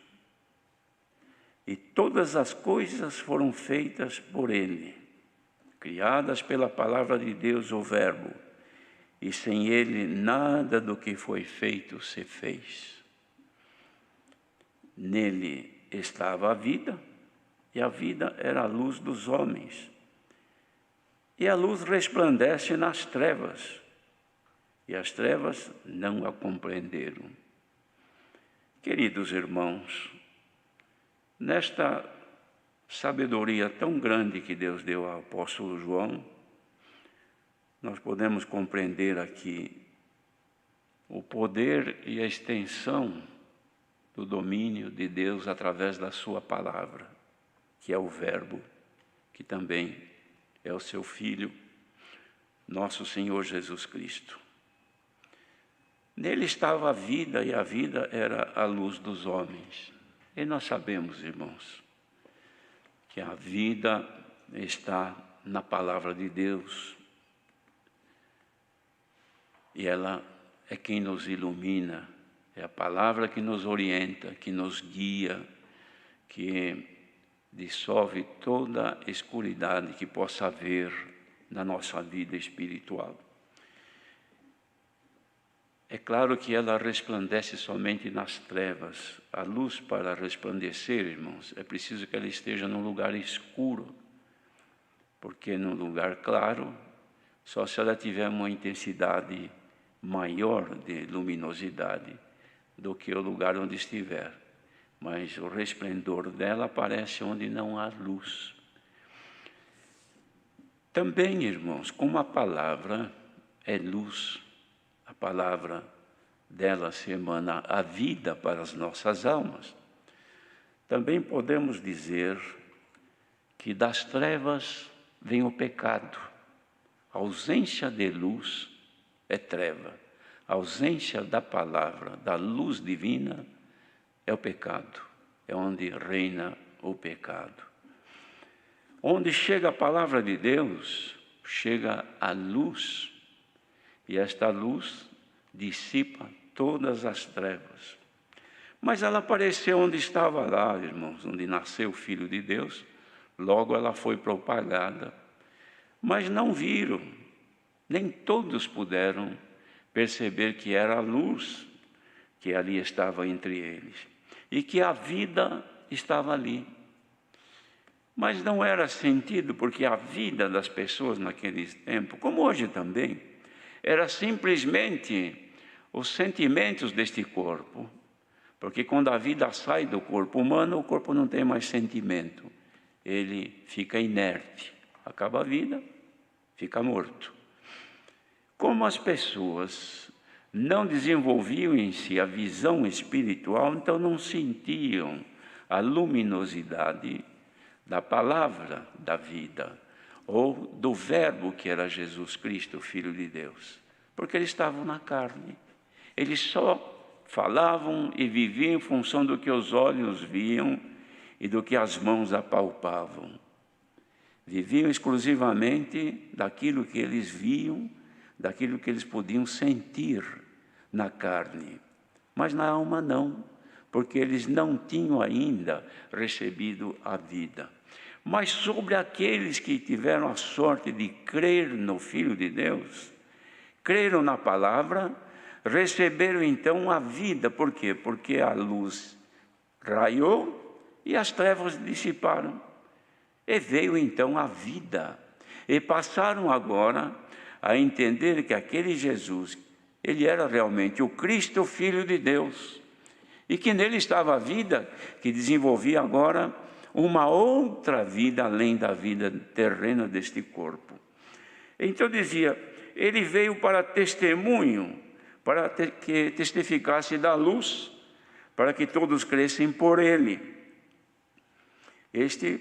e todas as coisas foram feitas por Ele, criadas pela palavra de Deus, o Verbo, e sem Ele nada do que foi feito se fez. Nele estava a vida, e a vida era a luz dos homens. E a luz resplandece nas trevas, e as trevas não a compreenderam. Queridos irmãos, nesta sabedoria tão grande que Deus deu ao apóstolo João, nós podemos compreender aqui o poder e a extensão do domínio de Deus através da sua palavra, que é o Verbo, que também é o seu Filho, nosso Senhor Jesus Cristo. Nele estava a vida, e a vida era a luz dos homens. E nós sabemos, irmãos, que a vida está na palavra de Deus, e ela é quem nos ilumina, é a palavra que nos orienta, que nos guia, que dissolve toda a escuridade que possa haver na nossa vida espiritual. É claro que ela resplandece somente nas trevas. A luz, para resplandecer, irmãos, é preciso que ela esteja num lugar escuro, porque num lugar claro, só se ela tiver uma intensidade maior de luminosidade do que o lugar onde estiver. Mas o resplendor dela aparece onde não há luz. Também, irmãos, como a palavra é luz, a palavra dela se emana a vida para as nossas almas, também podemos dizer que das trevas vem o pecado. A ausência de luz é treva. A ausência da palavra, da luz divina, é o pecado. É onde reina o pecado. Onde chega a palavra de Deus, chega a luz. E esta luz dissipa todas as trevas. Mas ela apareceu onde estava lá, irmãos, onde nasceu o Filho de Deus. Logo ela foi propagada. Mas não viram, nem todos puderam perceber que era a luz que ali estava entre eles, e que a vida estava ali. Mas não era sentido, porque a vida das pessoas naquele tempo, como hoje também, era simplesmente os sentimentos deste corpo, porque quando a vida sai do corpo humano, o corpo não tem mais sentimento, ele fica inerte, acaba a vida, fica morto. Como as pessoas não desenvolviam em si a visão espiritual, então não sentiam a luminosidade da palavra da vida, ou do Verbo que era Jesus Cristo, o Filho de Deus, porque eles estavam na carne. Eles só falavam e viviam em função do que os olhos viam e do que as mãos apalpavam. Viviam exclusivamente daquilo que eles viam, daquilo que eles podiam sentir na carne. Mas na alma não, porque eles não tinham ainda recebido a vida. Mas sobre aqueles que tiveram a sorte de crer no Filho de Deus, creram na palavra, receberam então a vida. Por quê? Porque a luz raiou e as trevas dissiparam. E veio então a vida. E passaram agora a entender que aquele Jesus, ele era realmente o Cristo, o Filho de Deus. E que nele estava a vida, que desenvolvia agora uma outra vida além da vida terrena deste corpo. Então dizia, ele veio para testemunho, para que testificasse da luz, para que todos crescem por ele. Este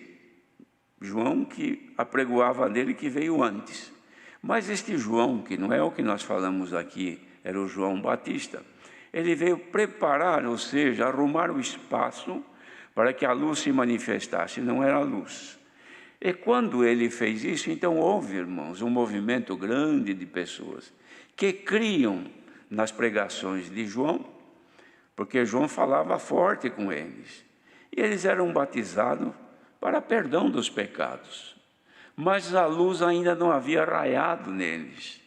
João que apregoava dele, que veio antes. Mas este João, que não é o que nós falamos aqui, era o João Batista, ele veio preparar, ou seja, arrumar o espaço para que a luz se manifestasse, não era a luz. E quando ele fez isso, então houve, irmãos, um movimento grande de pessoas que criam nas pregações de João, porque João falava forte com eles. E eles eram batizados para perdão dos pecados. Mas a luz ainda não havia raiado neles,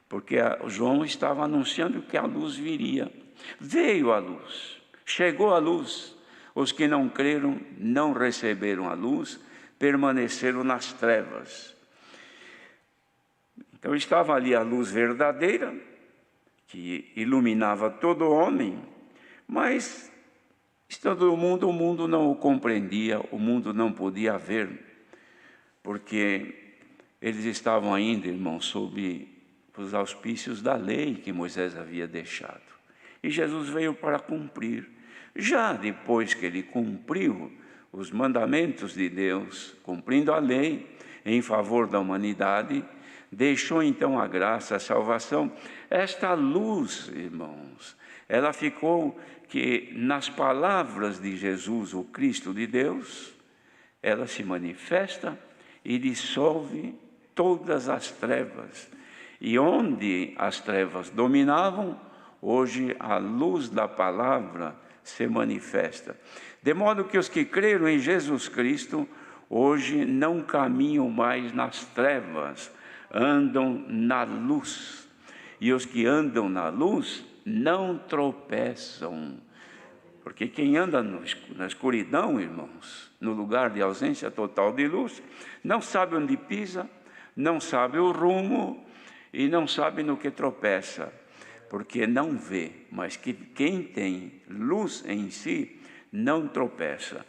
porque João estava anunciando que a luz viria. Veio a luz, chegou a luz. Os que não creram, não receberam a luz, permaneceram nas trevas. Então estava ali a luz verdadeira, que iluminava todo homem, mas estando no mundo, o mundo não o compreendia, o mundo não podia ver, porque eles estavam ainda, irmãos, sob os auspícios da lei que Moisés havia deixado. E Jesus veio para cumprir. Já depois que ele cumpriu os mandamentos de Deus, cumprindo a lei em favor da humanidade, deixou então a graça, a salvação. Esta luz, irmãos, ela ficou que nas palavras de Jesus, o Cristo de Deus, ela se manifesta e dissolve todas as trevas. E onde as trevas dominavam, hoje a luz da palavra se manifesta. De modo que os que creram em Jesus Cristo, hoje não caminham mais nas trevas, andam na luz. E os que andam na luz não tropeçam. Porque quem anda na escuridão, irmãos, no lugar de ausência total de luz, não sabe onde pisa, não sabe o rumo e não sabe no que tropeça. Porque não vê, mas que quem tem luz em si não tropeça.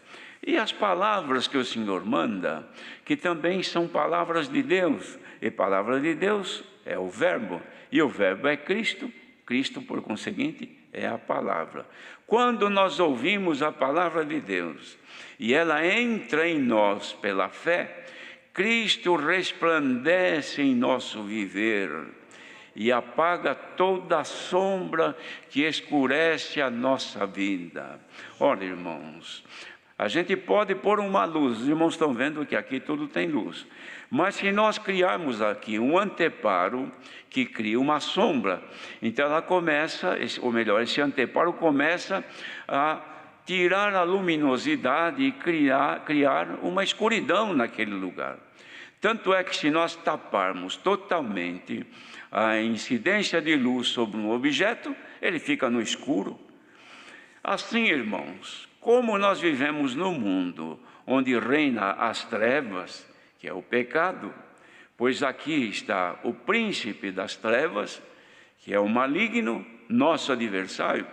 E as palavras que o Senhor manda, que também são palavras de Deus, e palavra de Deus é o verbo, e o verbo é Cristo, Cristo, por conseguinte, é a palavra. Quando nós ouvimos a palavra de Deus, e ela entra em nós pela fé, Cristo resplandece em nosso viver, e apaga toda a sombra que escurece a nossa vida. Olha, irmãos, a gente pode pôr uma luz, os irmãos estão vendo que aqui tudo tem luz, mas se nós criarmos aqui um anteparo que cria uma sombra, então ela começa, ou melhor, esse anteparo começa a tirar a luminosidade e criar uma escuridão naquele lugar. Tanto é que se nós taparmos totalmente a incidência de luz sobre um objeto, ele fica no escuro. Assim, irmãos, como nós vivemos no mundo onde reina as trevas, que é o pecado, pois aqui está o príncipe das trevas, que é o maligno, nosso adversário,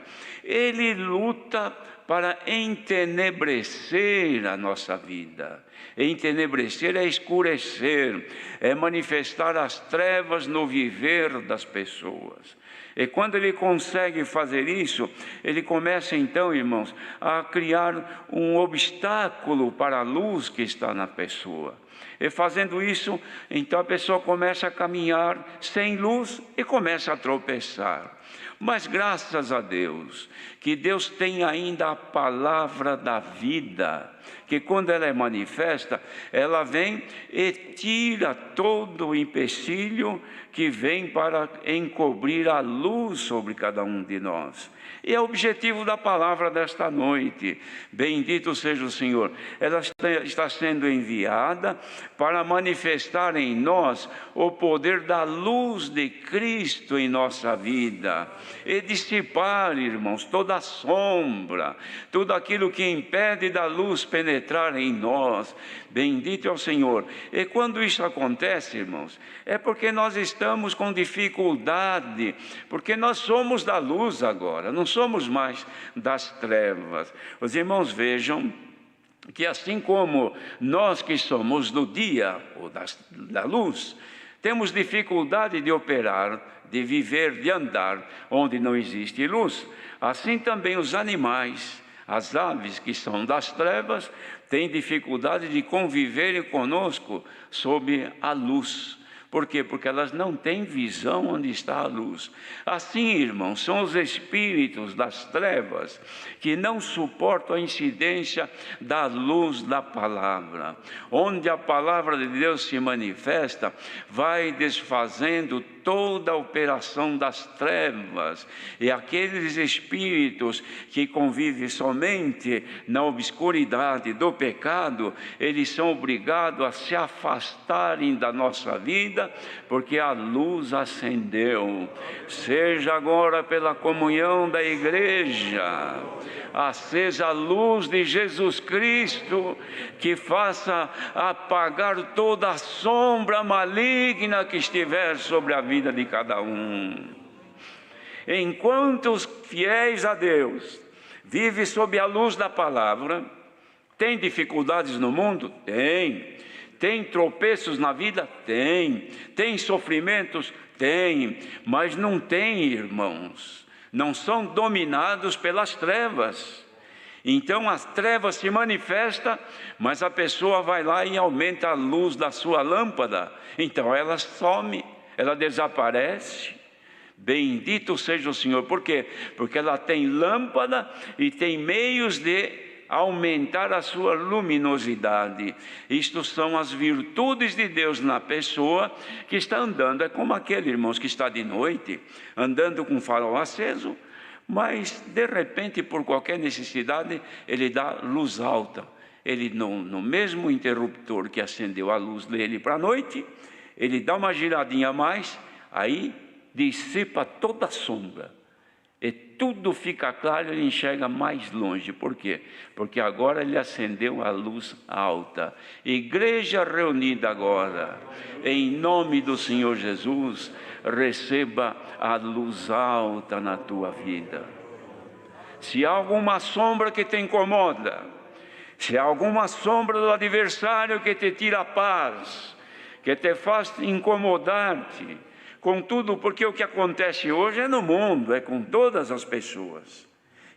ele luta para entenebrecer a nossa vida. Entenebrecer é escurecer, é manifestar as trevas no viver das pessoas. E quando ele consegue fazer isso, ele começa então, irmãos, a criar um obstáculo para a luz que está na pessoa. E fazendo isso, então a pessoa começa a caminhar sem luz e começa a tropeçar. Mas graças a Deus, que Deus tem ainda a palavra da vida, que quando ela é manifesta, ela vem e tira todo o empecilho que vem para encobrir a luz sobre cada um de nós. E é o objetivo da palavra desta noite. Bendito seja o Senhor. Ela está sendo enviada para manifestar em nós o poder da luz de Cristo em nossa vida e dissipar, irmãos, toda a sombra, tudo aquilo que impede da luz penetrar em nós. Bendito é o Senhor. E quando isso acontece, irmãos, é porque nós estamos com dificuldade, porque nós somos da luz agora, não somos mais das trevas. Os irmãos vejam que assim como nós que somos do dia, ou da luz, temos dificuldade de operar, de viver, de andar onde não existe luz, assim também os animais, as aves que são das trevas, têm dificuldade de conviverem conosco sob a luz. Por quê? Porque elas não têm visão onde está a luz. Assim, irmãos, são os espíritos das trevas que não suportam a incidência da luz da palavra. Onde a palavra de Deus se manifesta, vai desfazendo toda a operação das trevas. E aqueles espíritos que convivem somente na obscuridade do pecado, eles são obrigados a se afastarem da nossa vida, porque a luz acendeu. Seja agora pela comunhão da igreja acesa a luz de Jesus Cristo, que faça apagar toda a sombra maligna que estiver sobre a vida de cada um. Enquanto os fiéis a Deus vivem sob a luz da palavra, tem dificuldades no mundo? Tem. Tem tropeços na vida? Tem. Tem sofrimentos? Tem. Mas não tem, irmãos. Não são dominados pelas trevas. Então as trevas se manifestam, mas a pessoa vai lá e aumenta a luz da sua lâmpada. Então ela some, ela desaparece. Bendito seja o Senhor. Por quê? Porque ela tem lâmpada e tem meios de aumentar a sua luminosidade. Isto são as virtudes de Deus na pessoa que está andando. É como aquele, irmãos, que está de noite, andando com o farol aceso, mas de repente, por qualquer necessidade, ele dá luz alta. Ele no mesmo interruptor que acendeu a luz dele para a noite, ele dá uma giradinha a mais, aí dissipa toda a sombra. E tudo fica claro, ele enxerga mais longe. Por quê? Porque agora ele acendeu a luz alta. Igreja reunida agora, em nome do Senhor Jesus, receba a luz alta na tua vida. Se há alguma sombra que te incomoda, se há alguma sombra do adversário que te tira a paz, que te faz incomodar-te, contudo, porque o que acontece hoje é no mundo, é com todas as pessoas.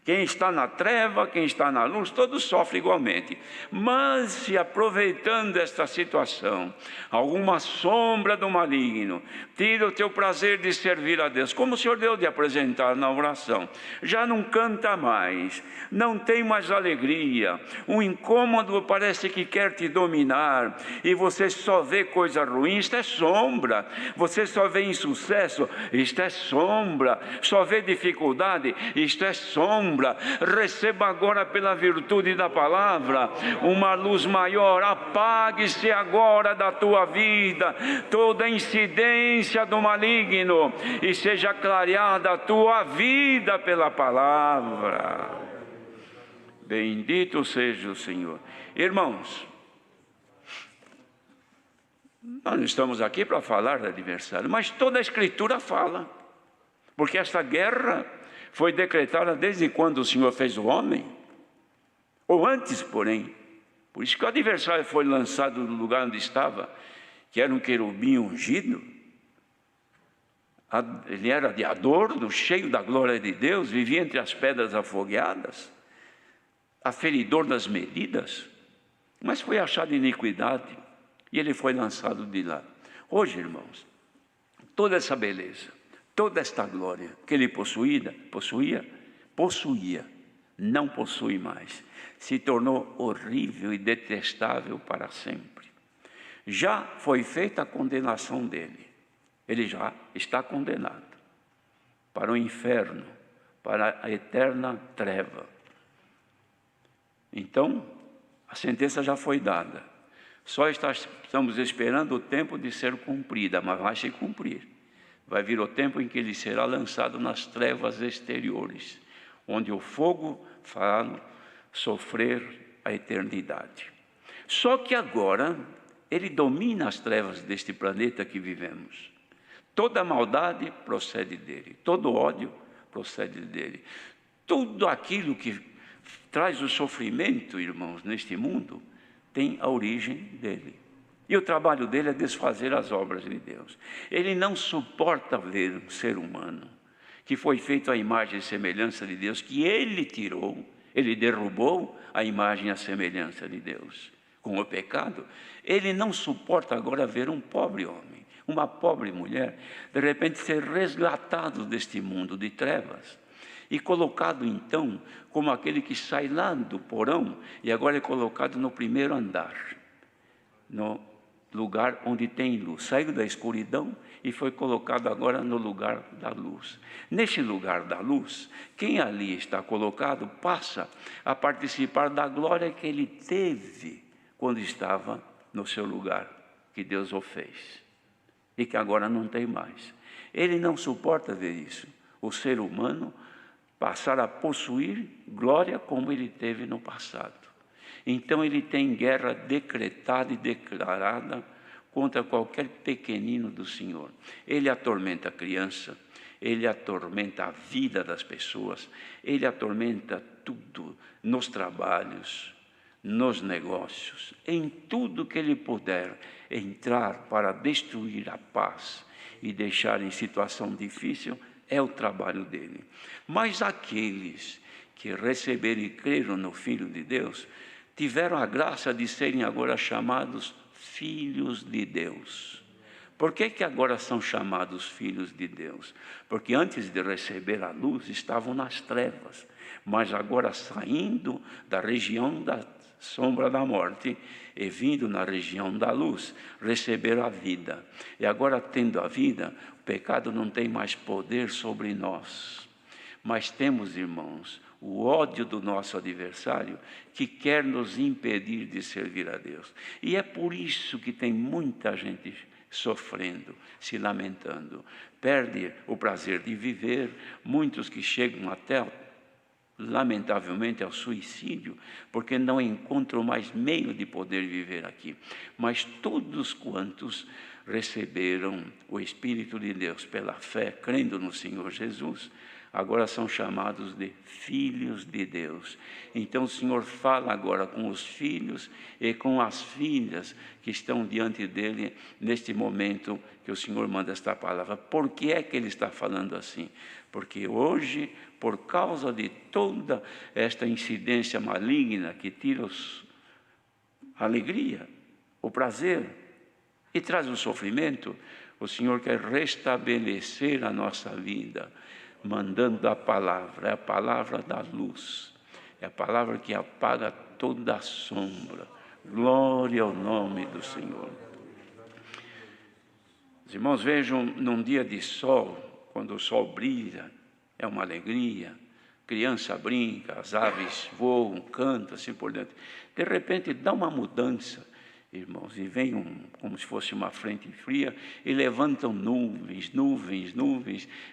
Quem está na treva, quem está na luz, todos sofrem igualmente. Mas se aproveitando esta situação, alguma sombra do maligno tira o teu prazer de servir a Deus, como o Senhor deu de apresentar na oração, já não canta mais, não tem mais alegria, um incômodo parece que quer te dominar, e você só vê coisa ruim, isto é sombra. Você só vê insucesso, isto é sombra. Só vê dificuldade, isto é sombra. Receba agora, pela virtude da palavra, uma luz maior. Apague-se agora da tua vida toda incidência do maligno e seja clareada a tua vida pela palavra. Bendito seja o Senhor. Irmãos, nós não estamos aqui para falar do adversário, mas toda a Escritura fala, porque esta guerra foi decretada desde quando o Senhor fez o homem, ou antes, porém. Por isso que o adversário foi lançado do lugar onde estava, que era um querubim ungido. Ele era de adorno, cheio da glória de Deus, vivia entre as pedras afogueadas, aferidor das medidas, mas foi achado iniquidade. E ele foi lançado de lá. Hoje, irmãos, toda essa beleza, toda esta glória que ele possuía, não possui mais. Se tornou horrível e detestável para sempre. Já foi feita a condenação dele. Ele já está condenado para o inferno, para a eterna treva. Então, a sentença já foi dada. Só estamos esperando o tempo de ser cumprida, mas vai se cumprir. Vai vir o tempo em que ele será lançado nas trevas exteriores, onde o fogo fará sofrer a eternidade. Só que agora ele domina as trevas deste planeta que vivemos. Toda maldade procede dele, todo ódio procede dele. Tudo aquilo que traz o sofrimento, irmãos, neste mundo, tem a origem dele. E o trabalho dele é desfazer as obras de Deus. Ele não suporta ver um ser humano que foi feito à imagem e semelhança de Deus, que ele tirou, ele derrubou a imagem e a semelhança de Deus. Com o pecado, ele não suporta agora ver um pobre homem, uma pobre mulher, de repente ser resgatado deste mundo de trevas e colocado então como aquele que sai lá do porão e agora é colocado no primeiro andar, no lugar onde tem luz. Saiu da escuridão e foi colocado agora no lugar da luz. Neste lugar da luz, quem ali está colocado passa a participar da glória que ele teve quando estava no seu lugar, que Deus o fez, e que agora não tem mais. Ele não suporta ver isso, o ser humano passar a possuir glória como ele teve no passado. Então ele tem guerra decretada e declarada contra qualquer pequenino do Senhor. Ele atormenta a criança, ele atormenta a vida das pessoas, ele atormenta tudo nos trabalhos, nos negócios, em tudo que ele puder entrar para destruir a paz e deixar em situação difícil, é o trabalho dele. Mas aqueles que receberam e creram no Filho de Deus, tiveram a graça de serem agora chamados filhos de Deus. Por que agora são chamados filhos de Deus? Porque antes de receber a luz estavam nas trevas, mas agora saindo da região da sombra da morte e vindo na região da luz, receberam a vida. E agora, tendo a vida, o pecado não tem mais poder sobre nós. Mas temos, irmãos, o ódio do nosso adversário que quer nos impedir de servir a Deus. E é por isso que tem muita gente sofrendo, se lamentando. Perde o prazer de viver, muitos que chegam até lamentavelmente ao suicídio, porque não encontram mais meio de poder viver aqui. Mas todos quantos receberam o Espírito de Deus pela fé, crendo no Senhor Jesus, agora são chamados de filhos de Deus. Então o Senhor fala agora com os filhos e com as filhas que estão diante dele neste momento que o Senhor manda esta palavra. Por que é que ele está falando assim? Porque hoje, por causa de toda esta incidência maligna que tira a alegria, o prazer e traz o sofrimento, o Senhor quer restabelecer a nossa vida, mandando a palavra, é a palavra da luz, é a palavra que apaga toda a sombra. Glória ao nome do Senhor. Os irmãos, vejam, num dia de sol, quando o sol brilha, é uma alegria, criança brinca, as aves voam, cantam, assim por dentro. De repente dá uma mudança, irmãos, e vem como se fosse uma frente fria, e levantam nuvens,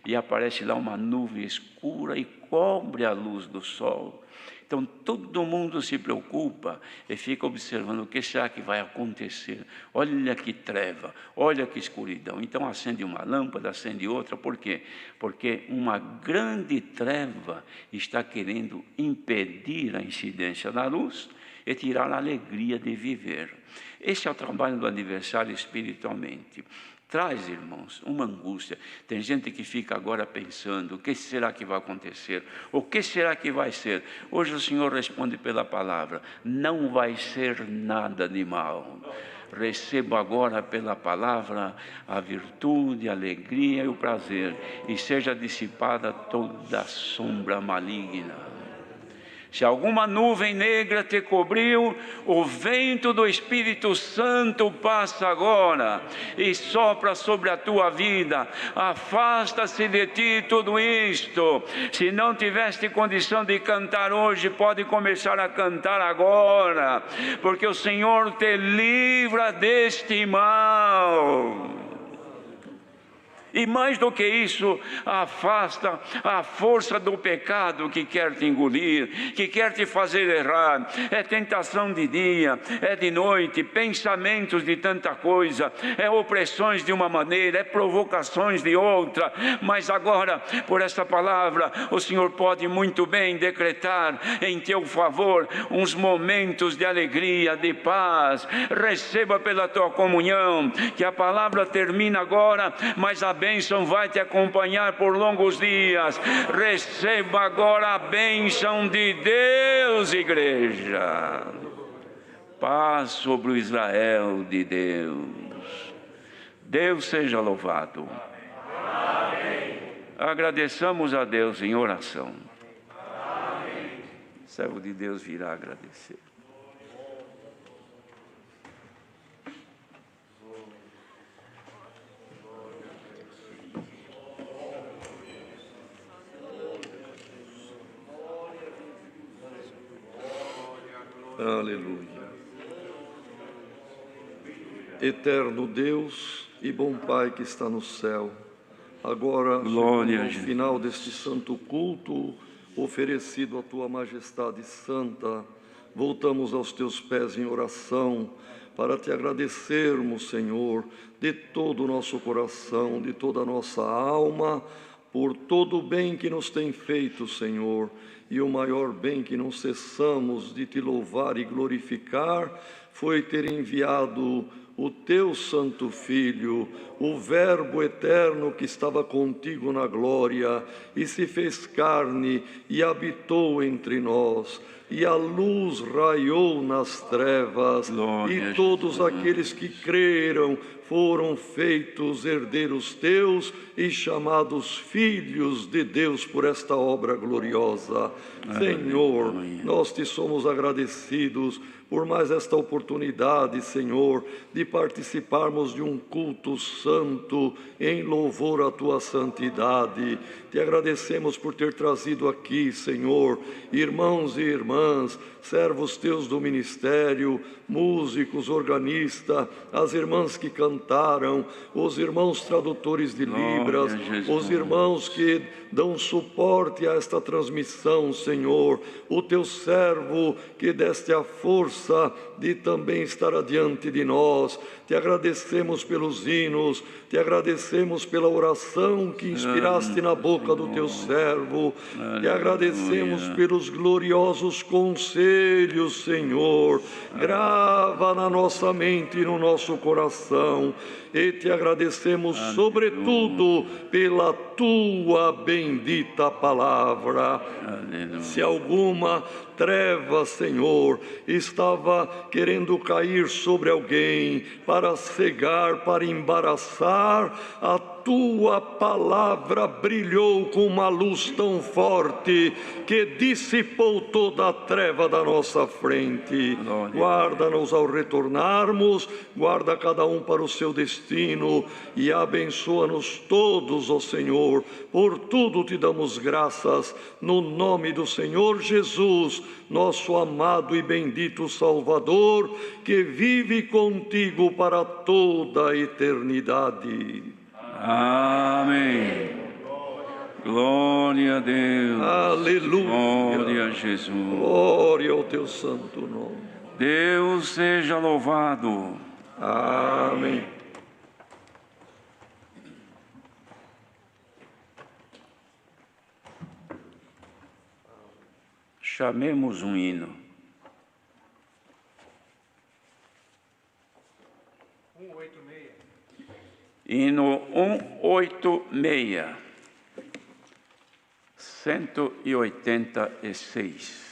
e aparece lá uma nuvem escura e cobre a luz do sol. Então todo mundo se preocupa e fica observando o que será que vai acontecer. Olha que treva, olha que escuridão. Então acende uma lâmpada, acende outra. Por quê? Porque uma grande treva está querendo impedir a incidência da luz e tirar a alegria de viver. Esse é o trabalho do adversário espiritualmente. Traz, irmãos, uma angústia. Tem gente que fica agora pensando, o que será que vai acontecer? O que será que vai ser? Hoje o Senhor responde pela palavra, não vai ser nada de mal. Receba agora pela palavra a virtude, a alegria e o prazer, e seja dissipada toda sombra maligna. Se alguma nuvem negra te cobriu, o vento do Espírito Santo passa agora e sopra sobre a tua vida. Afasta-se de ti tudo isto. Se não tiveste condição de cantar hoje, pode começar a cantar agora, porque o Senhor te livra deste mal. E mais do que isso, afasta a força do pecado que quer te engolir, que quer te fazer errar. É tentação de dia, é de noite, pensamentos de tanta coisa, é opressões de uma maneira, é provocações de outra. Mas agora, por essa palavra, o Senhor pode muito bem decretar em teu favor uns momentos de alegria, de paz. Receba pela tua comunhão, que a palavra termina agora, mas a bênção vai te acompanhar por longos dias. Receba agora a bênção de Deus, igreja. Paz sobre o Israel de Deus. Deus seja louvado. Amém. Agradeçamos a Deus em oração. Amém. O servo de Deus virá agradecer. Aleluia. Eterno Deus e bom Pai que está no céu, agora, no final deste santo culto oferecido à Tua Majestade Santa, voltamos aos Teus pés em oração para Te agradecermos, Senhor, de todo o nosso coração, de toda a nossa alma, por todo o bem que nos tem feito, Senhor. E o maior bem que não cessamos de Te louvar e glorificar foi ter enviado o Teu Santo Filho, o Verbo eterno que estava contigo na glória, e se fez carne e habitou entre nós, e a luz raiou nas trevas, e todos aqueles que creram foram feitos herdeiros Teus e chamados filhos de Deus por esta obra gloriosa. Senhor, nós Te somos agradecidos por mais esta oportunidade, Senhor, de participarmos de um culto santo em louvor à Tua santidade. Te agradecemos por ter trazido aqui, Senhor, irmãos e irmãs, servos Teus do ministério, músicos, organistas, as irmãs que cantaram, os irmãos tradutores de Libras, os irmãos que dão suporte a esta transmissão, Senhor, o Teu servo que deste a força de também estar adiante de nós. Te agradecemos pelos hinos, Te agradecemos pela oração que inspiraste na boca do Teu servo, Te agradecemos pelos gloriosos conselhos, Senhor. Grava na nossa mente e no nosso coração, e Te agradecemos sobretudo pela Tua bendita palavra. Se alguma treva, Senhor, estava querendo cair sobre alguém para cegar, para embaraçar, a Tua palavra brilhou com uma luz tão forte que dissipou toda a treva da nossa frente. Guarda-nos ao retornarmos, guarda cada um para o seu destino e abençoa-nos todos, ó Senhor. Por tudo Te damos graças, no nome do Senhor Jesus, nosso amado e bendito Salvador, que vive contigo para toda a eternidade. Amém. Glória a Deus. Aleluia. Glória a Jesus. Glória ao Teu santo nome. Deus seja louvado. Amém. Chamemos um hino. 186. Hino 186, 186.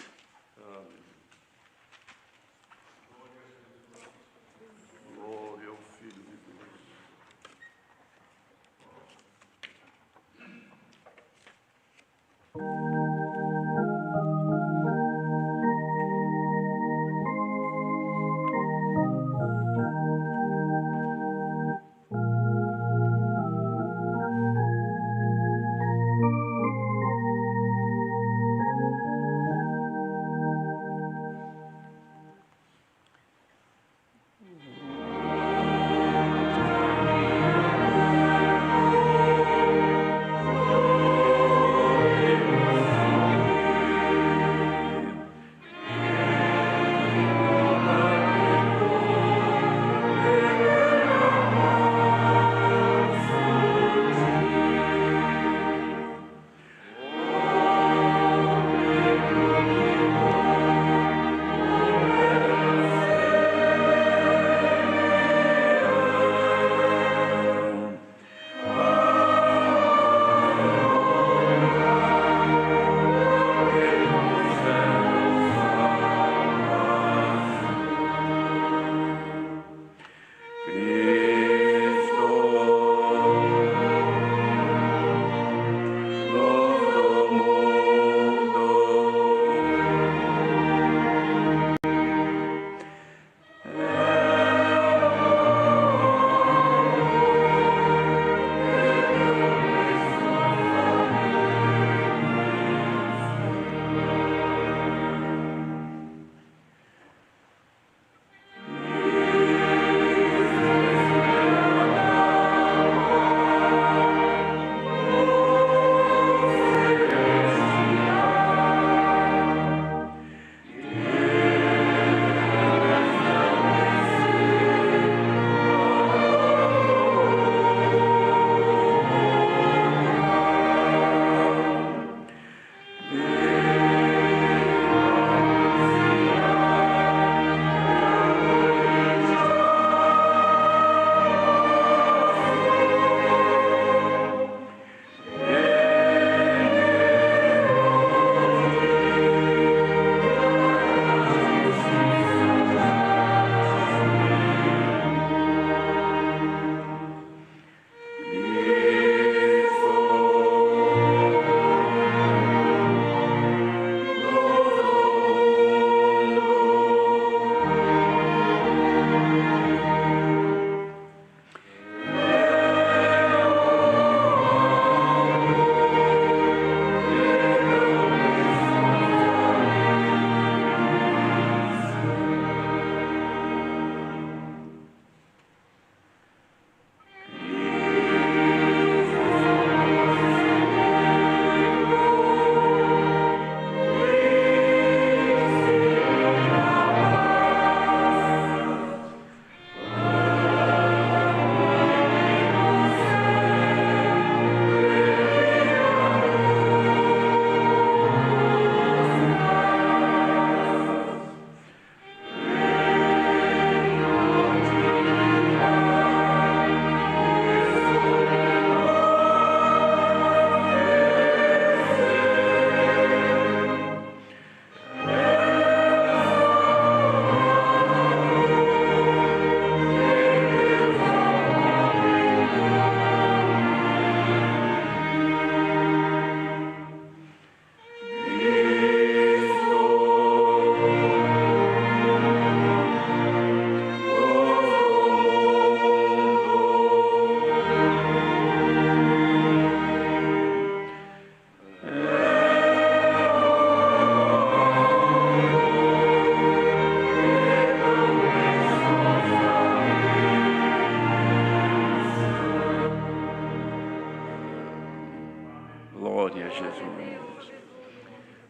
Glória a Jesus.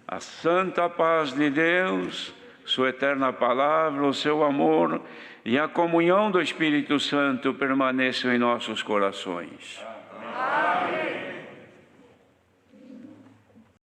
A santa paz de Deus, sua eterna palavra, o seu amor e a comunhão do Espírito Santo permaneçam em nossos corações.